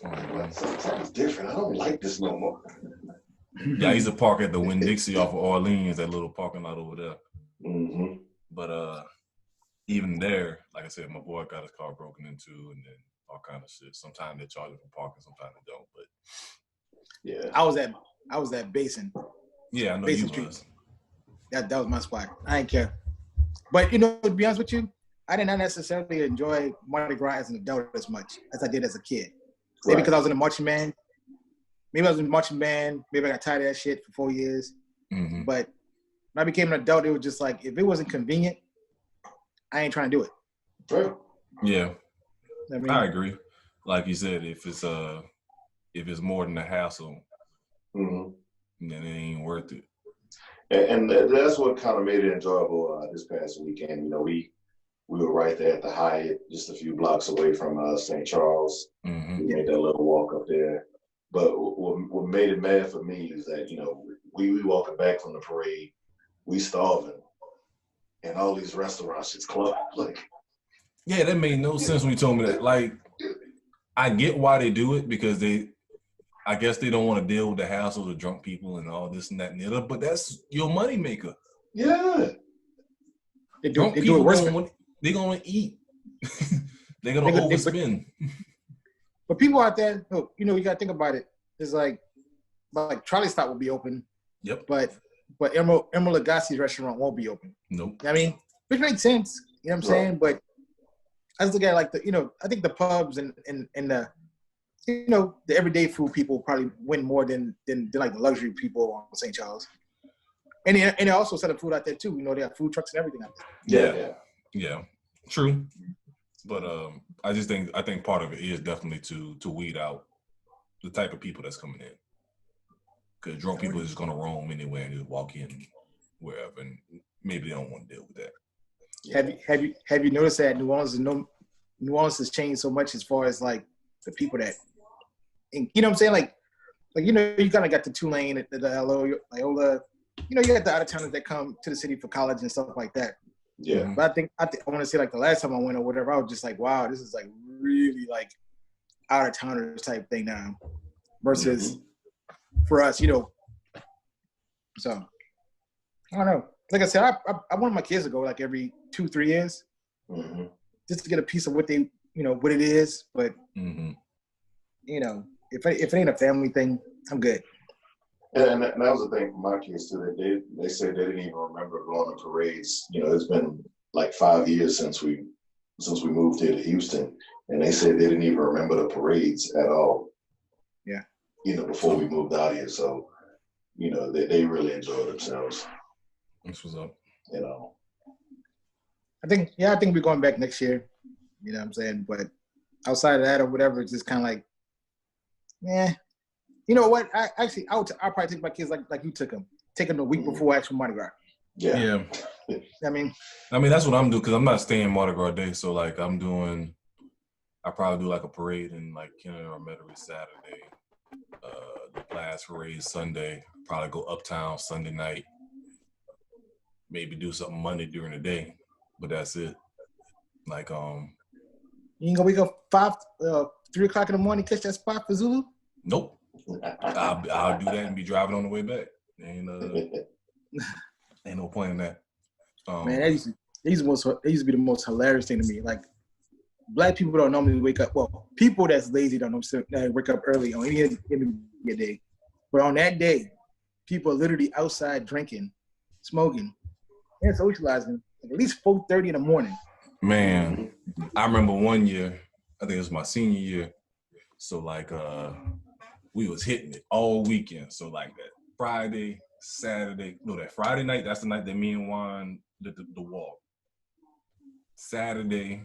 [SPEAKER 3] it. Something's different. I don't like this no more.
[SPEAKER 1] Yeah, I used to park at the Winn-Dixie off of Orleans, that little parking lot over there.
[SPEAKER 3] Mm-hmm.
[SPEAKER 1] But even there, like I said, my boy got his car broken into, and then all kind of shit. Sometimes they charge him for parking, sometimes they don't. But
[SPEAKER 3] yeah,
[SPEAKER 5] I was at Basin.
[SPEAKER 1] Yeah, I know
[SPEAKER 5] Basin
[SPEAKER 1] you
[SPEAKER 5] Street.
[SPEAKER 1] was.
[SPEAKER 5] That was my spot. I didn't care. But to be honest with you, I did not necessarily enjoy Mardi Gras as an adult as much as I did as a kid. Maybe because I was in a marching band. Maybe I was in a marching band. Maybe I got tired of that shit for 4 years.
[SPEAKER 1] Mm-hmm.
[SPEAKER 5] But when I became an adult, it was just like, if it wasn't convenient, I ain't trying to do it.
[SPEAKER 3] True.
[SPEAKER 1] Yeah.
[SPEAKER 5] I
[SPEAKER 1] agree. Like you said, if it's more than a hassle, then it ain't worth it.
[SPEAKER 3] And that's what kind of made it enjoyable this past weekend. We were right there at the Hyatt, just a few blocks away from St. Charles.
[SPEAKER 1] Mm-hmm.
[SPEAKER 3] We made that little walk up there. But what made it mad for me is that, we walking back from the parade, we starving, and all these restaurants just closed.
[SPEAKER 1] Yeah, that made no sense when you told me that. Like, I get why they do it, because I guess they don't want to deal with the hassle of drunk people and all this and that and the other, but that's your money maker.
[SPEAKER 3] Yeah.
[SPEAKER 5] They do it worse.
[SPEAKER 1] They're going to eat. They're going to overspend.
[SPEAKER 5] But people out there, you got to think about it. It's like Trolley Stop will be open.
[SPEAKER 1] Yep.
[SPEAKER 5] But Emerald Lagasse's restaurant won't be open.
[SPEAKER 1] Nope.
[SPEAKER 5] I mean, which makes sense. You know what I'm saying? But I just look at I think the pubs and the, the everyday food people probably win more than like the luxury people on St. Charles. And they also sell the food out there too. They have food trucks and everything out
[SPEAKER 3] there.
[SPEAKER 1] Yeah. True. But I think part of it is definitely to weed out the type of people that's coming in. Because drunk people are just gonna roam anywhere and just walk in wherever, and maybe they don't want to deal with that.
[SPEAKER 5] Yeah. Have you noticed that New Orleans has changed so much as far as like the people that, and, you know what I'm saying? Like you kind of got the Tulane, the Loyola, you got the out of towners that come to the city for college and stuff like that.
[SPEAKER 3] Yeah.
[SPEAKER 5] But I want to say like the last time I went or whatever, I was just like, wow, this is like really like out of towners type thing now, versus for us, So I don't know. Like I said, I want my kids to go like every 2-3 years, just to get a piece of what they, what it is. But if it ain't a family thing, I'm good.
[SPEAKER 3] And that was the thing for my kids too. That they said they didn't even remember going to parades. You know, it's been like 5 years since we moved here to Houston, and they said they didn't even remember the parades at all.
[SPEAKER 5] Yeah.
[SPEAKER 3] You know, before we moved out here, so you know they really enjoy themselves.
[SPEAKER 1] This was up.
[SPEAKER 3] You know.
[SPEAKER 5] I think we're going back next year. You know what I'm saying? But outside of that or whatever, it's just kind of like, yeah. You know what? I'll probably take my kids like you took them. Take them the week before actual Mardi Gras.
[SPEAKER 3] Yeah.
[SPEAKER 5] I mean,
[SPEAKER 1] that's what I'm doing because I'm not staying Mardi Gras Day. So like I probably do like a parade in like Kennedy or Metairie Saturday. The blast parade Sunday. Probably go uptown Sunday night. Maybe do something Monday during the day, but that's it. Like
[SPEAKER 5] you ain't gonna wake up 3 o'clock in the morning, catch that spot for Zulu?
[SPEAKER 1] Nope. I'll do that and be driving on the way back. Ain't no point in that.
[SPEAKER 5] Man, that used to be the most hilarious thing to me. Like, black people don't normally wake up. Well, people that's lazy don't normally wake up early on any day. But on that day, people are literally outside drinking, smoking, and socializing at least 4:30 in the morning.
[SPEAKER 1] Man, I remember one year, I think it was my senior year. So like we was hitting it all weekend. So like that Friday night, that's the night that me and Juan did the walk. Saturday,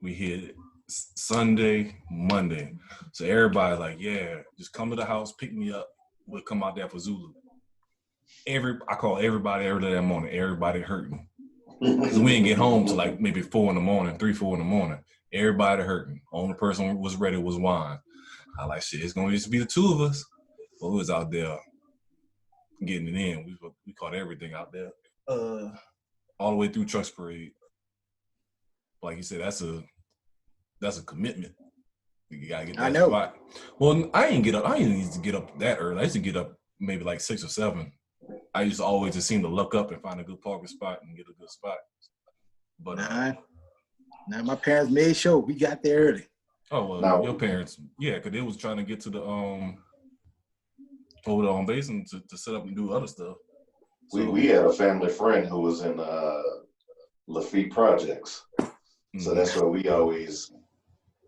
[SPEAKER 1] we hit it. Sunday, Monday. So everybody's like, yeah, just come to the house, pick me up. We'll come out there for Zulu. I call everybody early that morning. Everybody hurting. Because we didn't get home till like maybe 4 in the morning, 3, 4 in the morning. Everybody hurting. Only person who was ready was Juan. I like, shit, it's going to just be the two of us. But we was out there getting it in. We caught everything out there. All the way through Trucks Parade. Like you said, that's a commitment. You got to get that spot. Well, I didn't need to get up that early. I used to get up maybe like 6 or 7. I used to always just seem to look up and find a good parking spot and get a good spot. But
[SPEAKER 5] Nah, my parents made sure we got there early.
[SPEAKER 1] Oh well, your parents, yeah, because they was trying to get to the over there on Basin to set up and do other stuff.
[SPEAKER 3] So, we had a family friend who was in Lafitte Projects, so that's where we always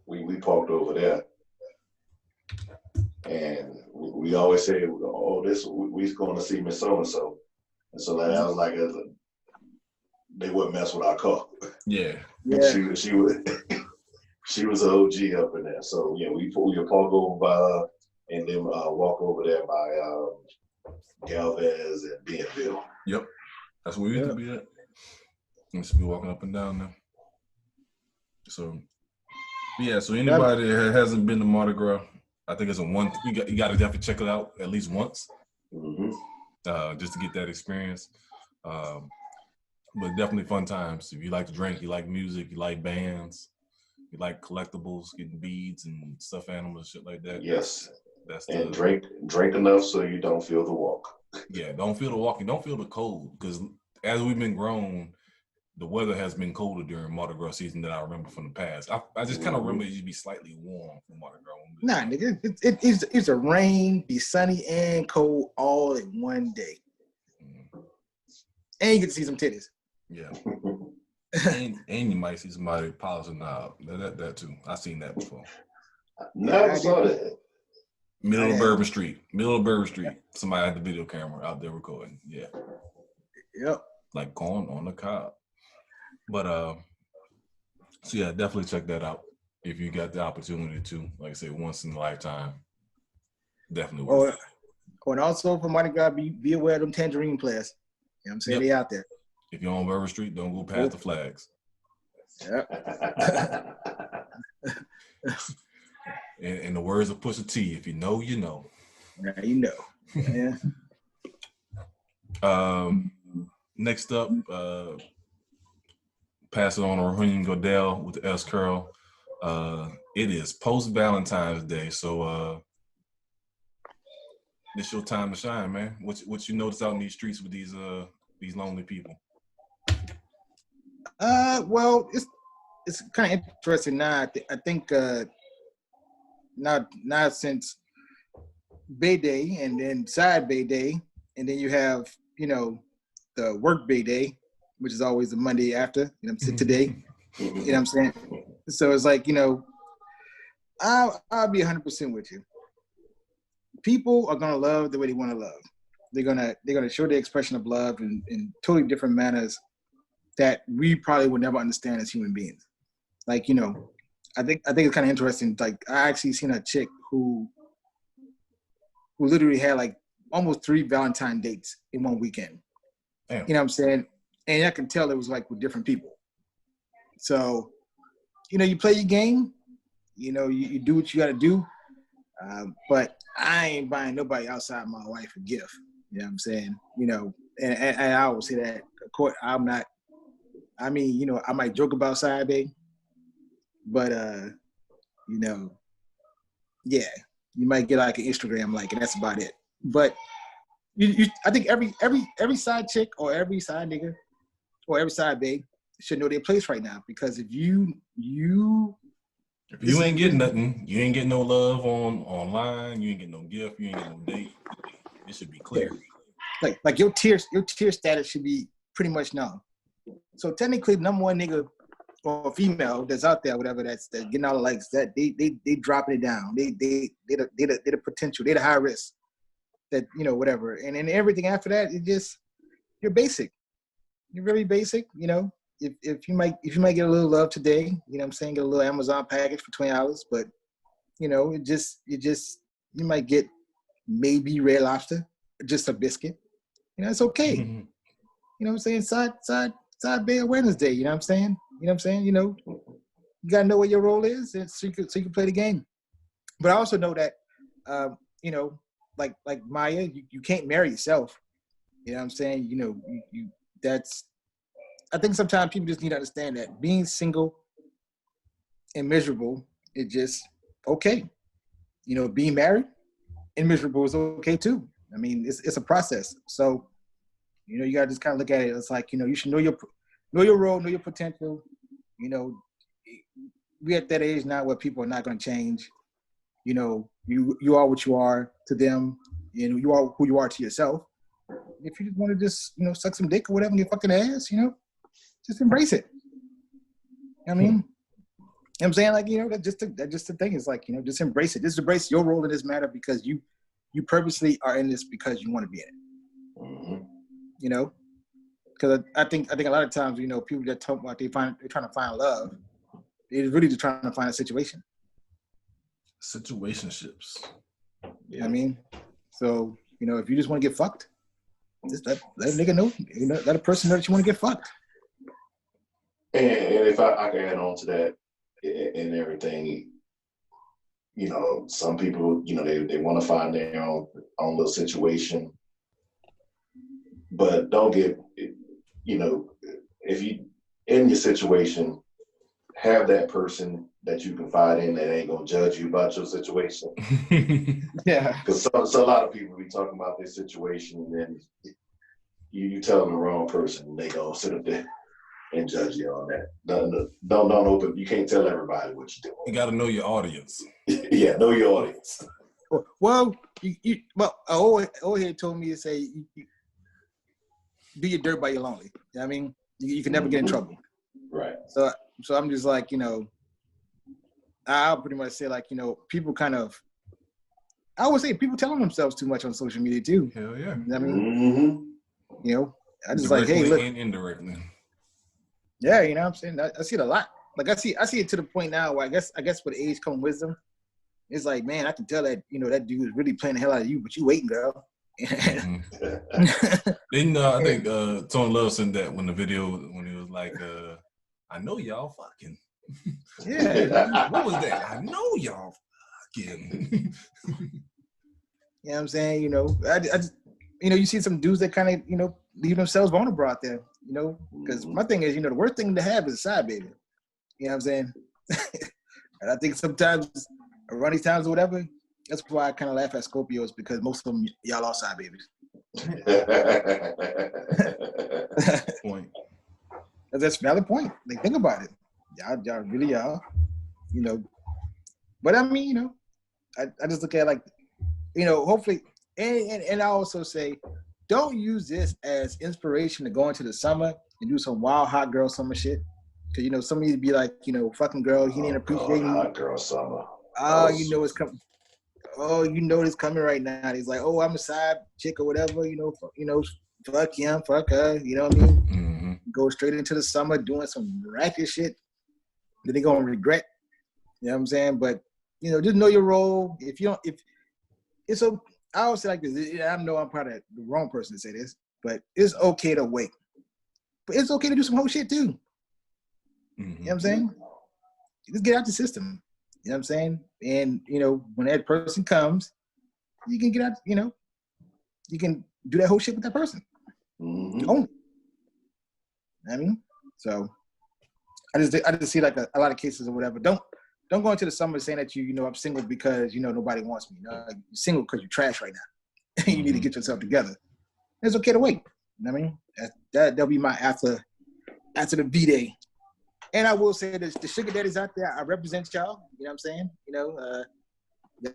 [SPEAKER 3] we parked over there, and we always say, "Oh, we's going to see Miss So and So," and so that was like they wouldn't mess with our car.
[SPEAKER 1] Yeah.
[SPEAKER 3] She would. She was an OG up in there, so yeah, we would park over by her and then walk over there by Galvez and Bienville.
[SPEAKER 1] Yep, that's where we used to be at. We used to be walking up and down there. So yeah, so anybody that hasn't been to Mardi Gras, I think it's you got to definitely check it out at least once, just to get that experience. But definitely fun times. If you like to drink, you like music, you like bands. You like collectibles, getting beads and stuffed animals, shit like that.
[SPEAKER 3] Yes. Drink enough so you don't feel the walk.
[SPEAKER 1] Yeah, don't feel the walk. You don't feel the cold because as we've been grown, the weather has been colder during Mardi Gras season than I remember from the past. I just kind of remember it used to be slightly warm for Mardi Gras.
[SPEAKER 5] Nah, nigga, it's a rain, be sunny and cold all in one day, and you get to see some titties.
[SPEAKER 1] Yeah. and you might see somebody polishing knob. That too. I've seen that before.
[SPEAKER 3] Never saw that.
[SPEAKER 1] Middle of Bourbon Street. Somebody had the video camera out there recording. Yeah.
[SPEAKER 5] Yep.
[SPEAKER 1] Like corn on the cob. But so yeah, definitely check that out if you got the opportunity to. Like I said, once in a lifetime. Definitely worth it.
[SPEAKER 5] And also for Mardi Gras, be aware of them tangerine players. You know what I'm saying? They out there.
[SPEAKER 1] If you're on Bourbon Street, don't go past the flags.
[SPEAKER 5] Yep.
[SPEAKER 1] In the words of Pusha T, if you know, you know.
[SPEAKER 5] Yeah, you know. Yeah.
[SPEAKER 1] Next up, pass it on to Raheem Godell with the S curl. It is post Valentine's Day, so it's your time to shine, man. What you notice out in these streets with these lonely people?
[SPEAKER 5] Well, it's kind of interesting now. I think now since Bay Day and then side Bay Day, and then you have, the work Bay Day, which is always the Monday after, today. You know what I'm saying? So it's like, I'll be 100% with you. People are gonna love the way they want to love. They're gonna show their expression of love in totally different manners that we probably would never understand as human beings. Like, I think it's kind of interesting. Like, I actually seen a chick who literally had like almost 3 Valentine dates in one weekend.
[SPEAKER 1] Damn.
[SPEAKER 5] You know what I'm saying? And I can tell it was like with different people. So, you play your game. You do what you got to do. But I ain't buying nobody outside my wife a gift. You know what I'm saying? And I always say that. I'm not. I mean, I might joke about side bay, but yeah, you might get like an Instagram like, and that's about it. But I think every side chick or every side nigga or every side babe should know their place right now, because if you
[SPEAKER 1] ain't getting nothing, you ain't getting no love online, you ain't getting no gift, you ain't getting no date. It should be clear.
[SPEAKER 5] Like your tier status should be pretty much known. So technically, number one nigga or female that's out there, whatever, that's getting all the likes, that they dropping it down. They the potential. They the high risk. That whatever, and then everything after that, you're basic. You're very basic. If you might get a little love today, you get a little Amazon package for $20, but you might get maybe Red Lobster, just a biscuit. It's okay.
[SPEAKER 1] Mm-hmm.
[SPEAKER 5] You know what I'm saying? Side Bay Awareness Day. You know what I'm saying? You gotta know what your role is, and so you can play the game. But I also know that, like Maya, you can't marry yourself. You know what I'm saying? You that's. I think sometimes people just need to understand that being single and miserable is just okay. Being married and miserable is okay too. I mean, it's a process. So, you gotta just kind of look at it. It's like, you should know your role, know your potential. We at that age now where people are not going to change. You are what you are to them. You are who you are to yourself. If you just want to suck some dick or whatever in your fucking ass, just embrace it. I mean, you know what I'm saying? Like, that's just the thing. It's like, just embrace it. Just embrace your role in this matter, because you purposely are in this because you want to be in it. Mm-hmm. Because I think a lot of times, people that talk about they're trying to find love, they're really just trying to find a situation.
[SPEAKER 1] Situationships.
[SPEAKER 5] Yeah. I mean, so, if you just want to get fucked, just let a nigga know. Let a person know that you want to get fucked.
[SPEAKER 3] And if I can add on to that and everything, some people, they want to find their own little situation, but don't get, if you in your situation, have that person that you confide in that ain't gonna judge you about your situation.
[SPEAKER 5] Yeah,
[SPEAKER 3] because so a lot of people be talking about their situation, and then you tell them the wrong person, and they gonna sit up there and judge you on that. Don't open. You can't tell everybody what you're doing.
[SPEAKER 1] You got to know your audience.
[SPEAKER 3] Yeah, know your audience.
[SPEAKER 5] Well, old head told me to say, do your dirt by your lonely. I mean, you can never get in trouble.
[SPEAKER 3] Right.
[SPEAKER 5] So I'm just like, I'll pretty much say, like, people kind of, I would say people telling themselves too much on social media too.
[SPEAKER 1] Hell yeah.
[SPEAKER 5] I mean, I just
[SPEAKER 1] directly,
[SPEAKER 5] like, hey, look.
[SPEAKER 1] and indirectly.
[SPEAKER 5] Yeah, you know what I'm saying? I see it a lot. Like, I see it to the point now where I guess with age comes wisdom. It's like, man, I can tell that, that dude is really playing the hell out of you, but you waiting, girl.
[SPEAKER 1] Mm-hmm. Then I think Tony Love sent that when he was like, I know y'all fucking.
[SPEAKER 5] Yeah.
[SPEAKER 1] What was that? I know y'all fucking.
[SPEAKER 5] You know what I'm saying? I just, you see some dudes that kind of, leave themselves vulnerable out there, because my thing is, the worst thing to have is a side baby. You know what I'm saying? And I think sometimes around these times or whatever, that's why I kind of laugh at Scorpios, because most of them, y'all are side babies.
[SPEAKER 1] Point.
[SPEAKER 5] That's a valid point. Like, think about it. Y'all really are, But I mean, I just look at it like, hopefully, and I also say, don't use this as inspiration to go into the summer and do some wild hot girl summer shit. Because some of you be like, fucking girl, he didn't appreciate me.
[SPEAKER 3] Hot girl summer.
[SPEAKER 5] Oh, it's coming. Oh, it's coming right now. He's like, oh, I'm a side chick or whatever. Fuck him, fuck her. You know what I mean?
[SPEAKER 1] Mm-hmm.
[SPEAKER 5] Go straight into the summer doing some racket shit that they're gonna regret. You know what I'm saying? But just know your role. If it's so, I always say like this. I know I'm probably the wrong person to say this, but it's okay to wait. But it's okay to do some whole shit too.
[SPEAKER 1] Mm-hmm.
[SPEAKER 5] You know what I'm saying? Just get out the system. You know what I'm saying? And when that person comes, you can get out. You can do that whole shit with that person.
[SPEAKER 3] Mm-hmm.
[SPEAKER 5] Only. I mean, so I just see like a lot of cases or whatever. Don't go into the summer saying that I'm single because nobody wants me. You're single because you're trash right now. You need to get yourself together. It's okay to wait. You know what I mean? That'll be my after the V-Day. And I will say that the sugar daddies out there, I represent y'all. You know what I'm saying?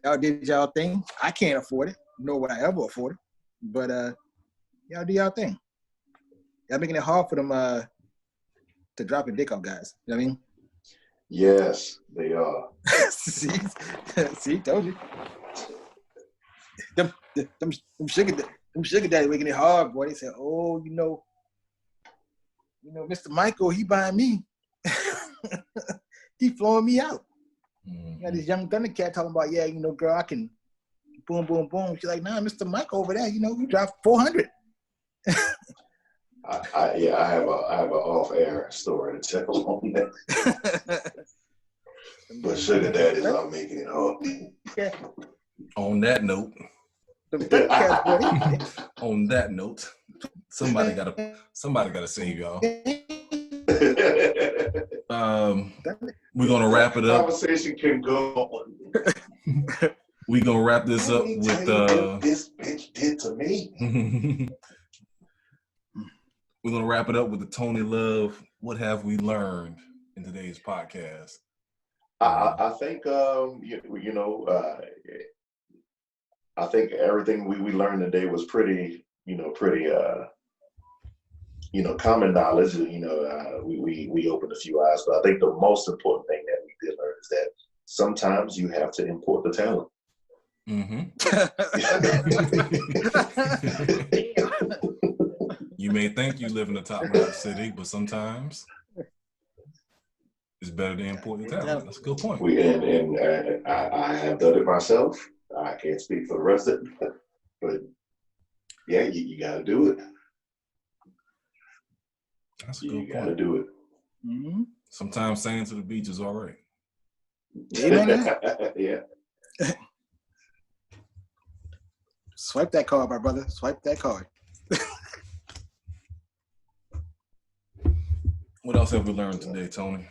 [SPEAKER 5] Y'all did y'all thing. I can't afford it, nor would I ever afford it. But y'all do y'all thing. Y'all making it hard for them to drop a dick on guys. You know what I mean?
[SPEAKER 3] Yes, they are.
[SPEAKER 5] see, told you. Them sugar daddy making it hard, boy. They said, oh, Mr. Michael, he buying me. He flowing me out.
[SPEAKER 1] Mm-hmm.
[SPEAKER 5] You got this young Thundercat talking about, yeah, girl, I can boom, boom, boom. She's like, nah, Mr. Michael over there, you dropped 400.
[SPEAKER 3] I have an off-air story to tell on that. But sugar daddies are making it hard.
[SPEAKER 5] Yeah.
[SPEAKER 1] On that note, on that note, somebody gotta save y'all. We're gonna wrap it up.
[SPEAKER 3] Conversation can go on.
[SPEAKER 1] We're gonna wrap this up with
[SPEAKER 3] this bitch did to me.
[SPEAKER 1] We're gonna wrap it up with the Tony Love. What have we learned in today's podcast?
[SPEAKER 3] I think I think everything we learned today was pretty common knowledge. We opened a few eyes, but I think the most important thing that we did learn is that sometimes you have to import the talent.
[SPEAKER 1] Mm-hmm. You may think you live in a top-notch city, but sometimes it's better to import the talent. That's a good point.
[SPEAKER 3] I have done it myself. I can't speak for the rest of it, but yeah, you got to do it.
[SPEAKER 1] That's a good point.
[SPEAKER 3] You got to do it.
[SPEAKER 5] Mm-hmm.
[SPEAKER 1] Sometimes sailing to the beach is all right.
[SPEAKER 3] Yeah.
[SPEAKER 5] Swipe that card, my brother. Swipe that card.
[SPEAKER 1] What else have we learned today, Tony?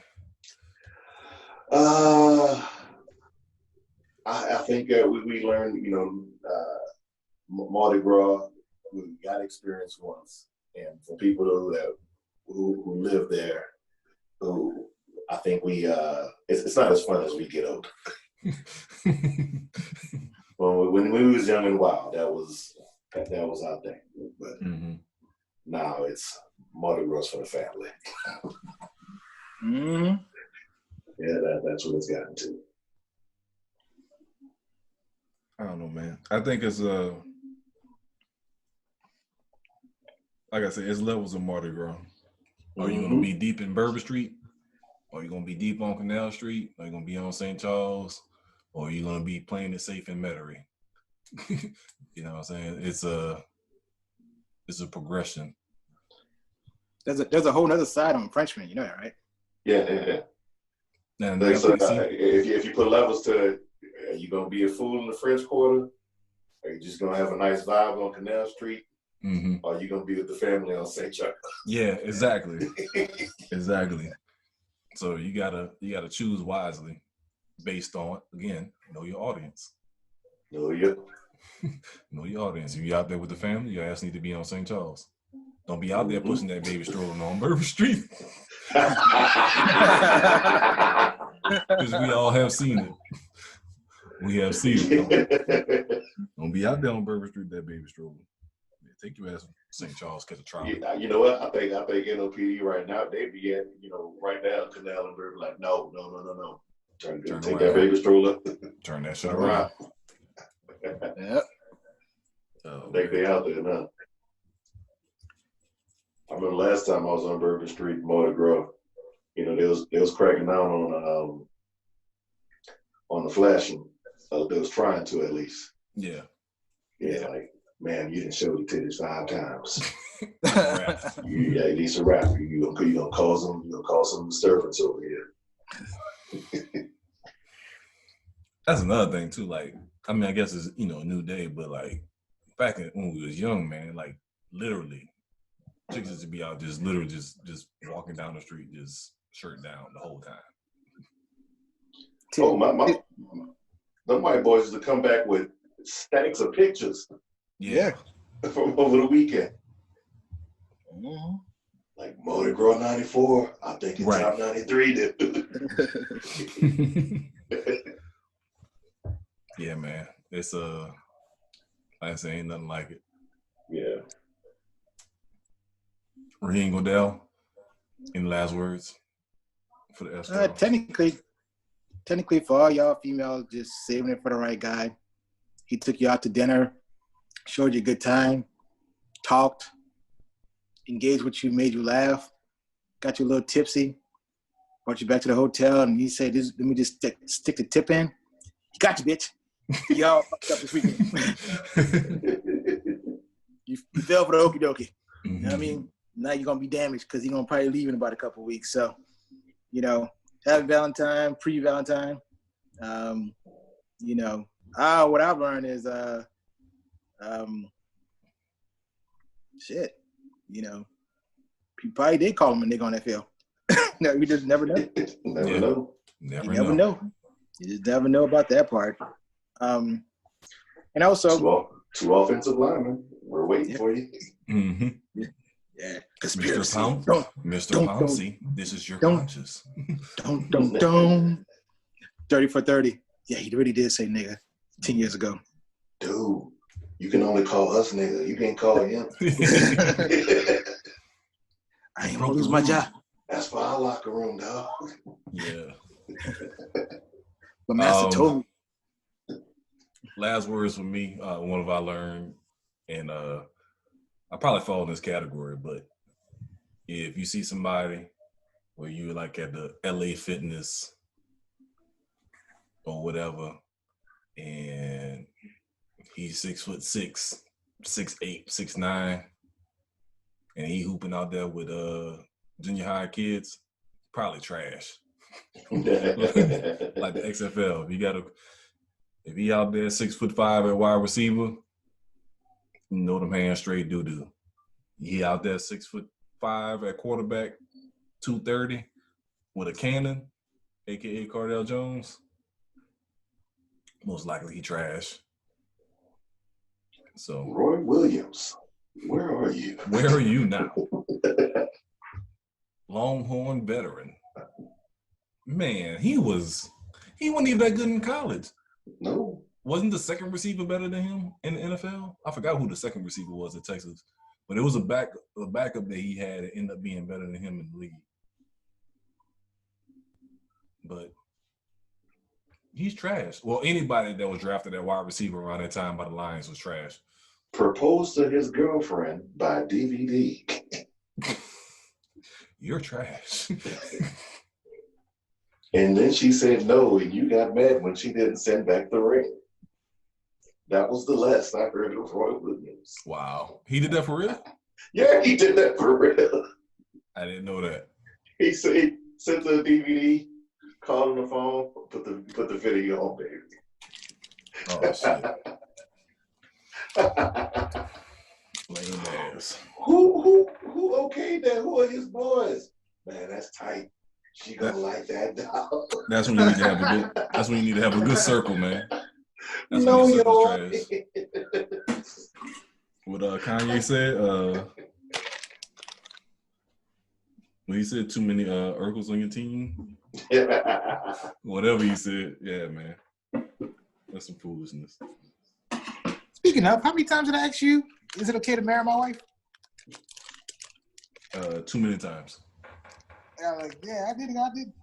[SPEAKER 3] I think we learned, Mardi Gras. We got experience once, and for people who live there, who I think it's not as fun as we get older. Well, when we was young and wild, that was our thing. But now it's Mardi Gras for the family.
[SPEAKER 5] Mm-hmm.
[SPEAKER 3] Yeah, that's what it's gotten to.
[SPEAKER 1] I don't know, man. I think it's like I said, it's levels of Mardi Gras. Are you gonna be deep in Bourbon Street? Or are you gonna be deep on Canal Street? Are you gonna be on St. Charles? Or are you gonna be playing it safe in Metairie? You know what I'm saying? It's a progression.
[SPEAKER 5] There's a whole nother side on Frenchman, you know that, right?
[SPEAKER 3] Yeah.
[SPEAKER 1] And
[SPEAKER 3] if you put levels to it, are you gonna be a fool in the French Quarter? Are you just gonna have a nice vibe on Canal Street? Or are you gonna be with the family on St. Charles? Yeah,
[SPEAKER 1] exactly. Exactly. So you gotta choose wisely based on, again, know your audience.
[SPEAKER 3] Know your
[SPEAKER 1] audience. If you're out there with the family, your ass need to be on St. Charles. Don't be out there pushing that baby stroller on Bourbon Street. Because we all have seen it. We have seen it. Don't be out there on Bourbon Street, that baby stroller. Yeah, take your ass to St. Charles, catch a trolley.
[SPEAKER 3] Yeah, you know what? I think NOPD right now, they be at, right now, Canal and River, like, no. Turn take
[SPEAKER 1] around.
[SPEAKER 3] that baby stroller.
[SPEAKER 1] Turn that shit around.
[SPEAKER 5] Yep.
[SPEAKER 1] Oh,
[SPEAKER 3] I think they out there now. I remember last time I was on Bourbon Street, Mardi Gras. They was cracking down on the flashing. They was trying to, at least.
[SPEAKER 1] Yeah.
[SPEAKER 3] Yeah, like, man, you didn't show the titties 5 times.
[SPEAKER 1] Rap.
[SPEAKER 3] Yeah, at least a rap. You gonna cause some disturbance over here.
[SPEAKER 1] That's another thing too. Like, I mean, I guess it's a new day, but like back when we was young, man, like literally, chicks used to be out just literally just walking down the street, just shirt down the whole time.
[SPEAKER 3] Oh, the white boys used to come back with stacks of pictures.
[SPEAKER 1] Yeah.
[SPEAKER 3] From over the weekend.
[SPEAKER 5] Mm-hmm.
[SPEAKER 3] Like Mardi Gras 94, I think it's
[SPEAKER 1] Right.
[SPEAKER 3] top 93 did.
[SPEAKER 1] Yeah, man. It's like I say, ain't nothing like it.
[SPEAKER 3] Yeah.
[SPEAKER 1] Raheem Goodell, any last words for the Allstar?
[SPEAKER 5] Technically, for all y'all females, just saving it for the right guy. He took you out to dinner, showed you a good time, talked, engaged with you, made you laugh, got you a little tipsy, brought you back to the hotel, and he said, let me just stick the tip in. He got you, bitch. Y'all fucked up this weekend. you fell for the okie dokie.
[SPEAKER 1] Mm-hmm.
[SPEAKER 5] You know what I mean? Now you're going to be damaged because he's going to probably leave in about a couple of weeks. So, have Valentine, pre-Valentine. What I've learned is, he probably did call him a nigga on that field. No, you just never know.
[SPEAKER 3] Never know.
[SPEAKER 1] Never
[SPEAKER 5] You never know. You just never know about that part. And also,
[SPEAKER 3] two offensive linemen. We're waiting for you.
[SPEAKER 1] Mm-hmm.
[SPEAKER 5] yeah,
[SPEAKER 1] Mr. Pouncey, this is your conscience.
[SPEAKER 5] Don't. 30 for 30. Yeah, he really did say nigga 10 years ago.
[SPEAKER 3] Dude, you can only call us nigga. You can't call him.
[SPEAKER 5] I ain't gonna lose my job.
[SPEAKER 3] That's for our locker room, dog.
[SPEAKER 1] Yeah.
[SPEAKER 5] But Master told me.
[SPEAKER 1] Last words from me, one of I learned, and I probably fall in this category, but if you see somebody where you like at the LA Fitness or whatever, and he's 6'6", 6'8", 6'9", and he hooping out there with junior high kids, probably trash. Like the XFL. If he out there 6'5" at wide receiver, you know them hands straight doo-doo. He out there 6'5" at quarterback, 230 with a cannon, aka Cardell Jones. Most likely he trash. So
[SPEAKER 3] Roy Williams, where are you?
[SPEAKER 1] Where are you now? Longhorn veteran. Man, he wasn't even that good in college.
[SPEAKER 3] No.
[SPEAKER 1] Wasn't the second receiver better than him in the NFL? I forgot who the second receiver was at Texas, but it was a backup that he had that ended up being better than him in the league. But he's trash. Well, anybody that was drafted at wide receiver around that time by the Lions was trash.
[SPEAKER 3] Proposed to his girlfriend by DVD.
[SPEAKER 1] You're trash.
[SPEAKER 3] And then she said no, and you got mad when she didn't send back the ring. That was the last I heard of Roy Williams.
[SPEAKER 1] Wow. He did that for real?
[SPEAKER 3] Yeah, he did that for real.
[SPEAKER 1] I didn't know that.
[SPEAKER 3] He said, sent the DVD, called on the phone, put the video on, baby.
[SPEAKER 1] Oh, shit. Lame ass.
[SPEAKER 3] Who okayed that? Who are his boys? Man, that's tight. She gonna like that dog.
[SPEAKER 1] That's when you need to have a good. That's when you need to have a good circle, man. That's
[SPEAKER 3] No,
[SPEAKER 1] when your
[SPEAKER 3] yo.
[SPEAKER 1] circle's trash. What Kanye said? When he said too many Urkels on your team, whatever he said, yeah, man. That's some foolishness.
[SPEAKER 5] Speaking of, how many times did I ask you, is it okay to marry my wife?
[SPEAKER 1] Too many times.
[SPEAKER 5] Yeah, like, yeah, I did.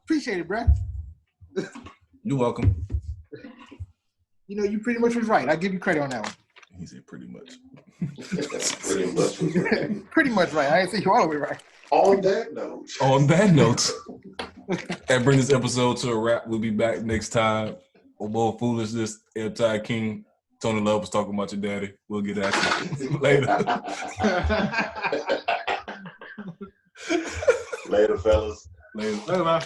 [SPEAKER 5] Appreciate it, bro.
[SPEAKER 1] You're welcome.
[SPEAKER 5] You know, you pretty much was right. I give you credit on that one.
[SPEAKER 1] He said pretty much.
[SPEAKER 3] Pretty much.
[SPEAKER 5] Pretty much right. I didn't say you all the way right.
[SPEAKER 3] On that note.
[SPEAKER 1] On that note, that brings this episode to a wrap. We'll be back next time. For more foolishness, Ebbtide King, Tony Love was talking about your daddy. We'll get at you later.
[SPEAKER 3] Later, fellas.
[SPEAKER 1] Later.
[SPEAKER 4] Later, man.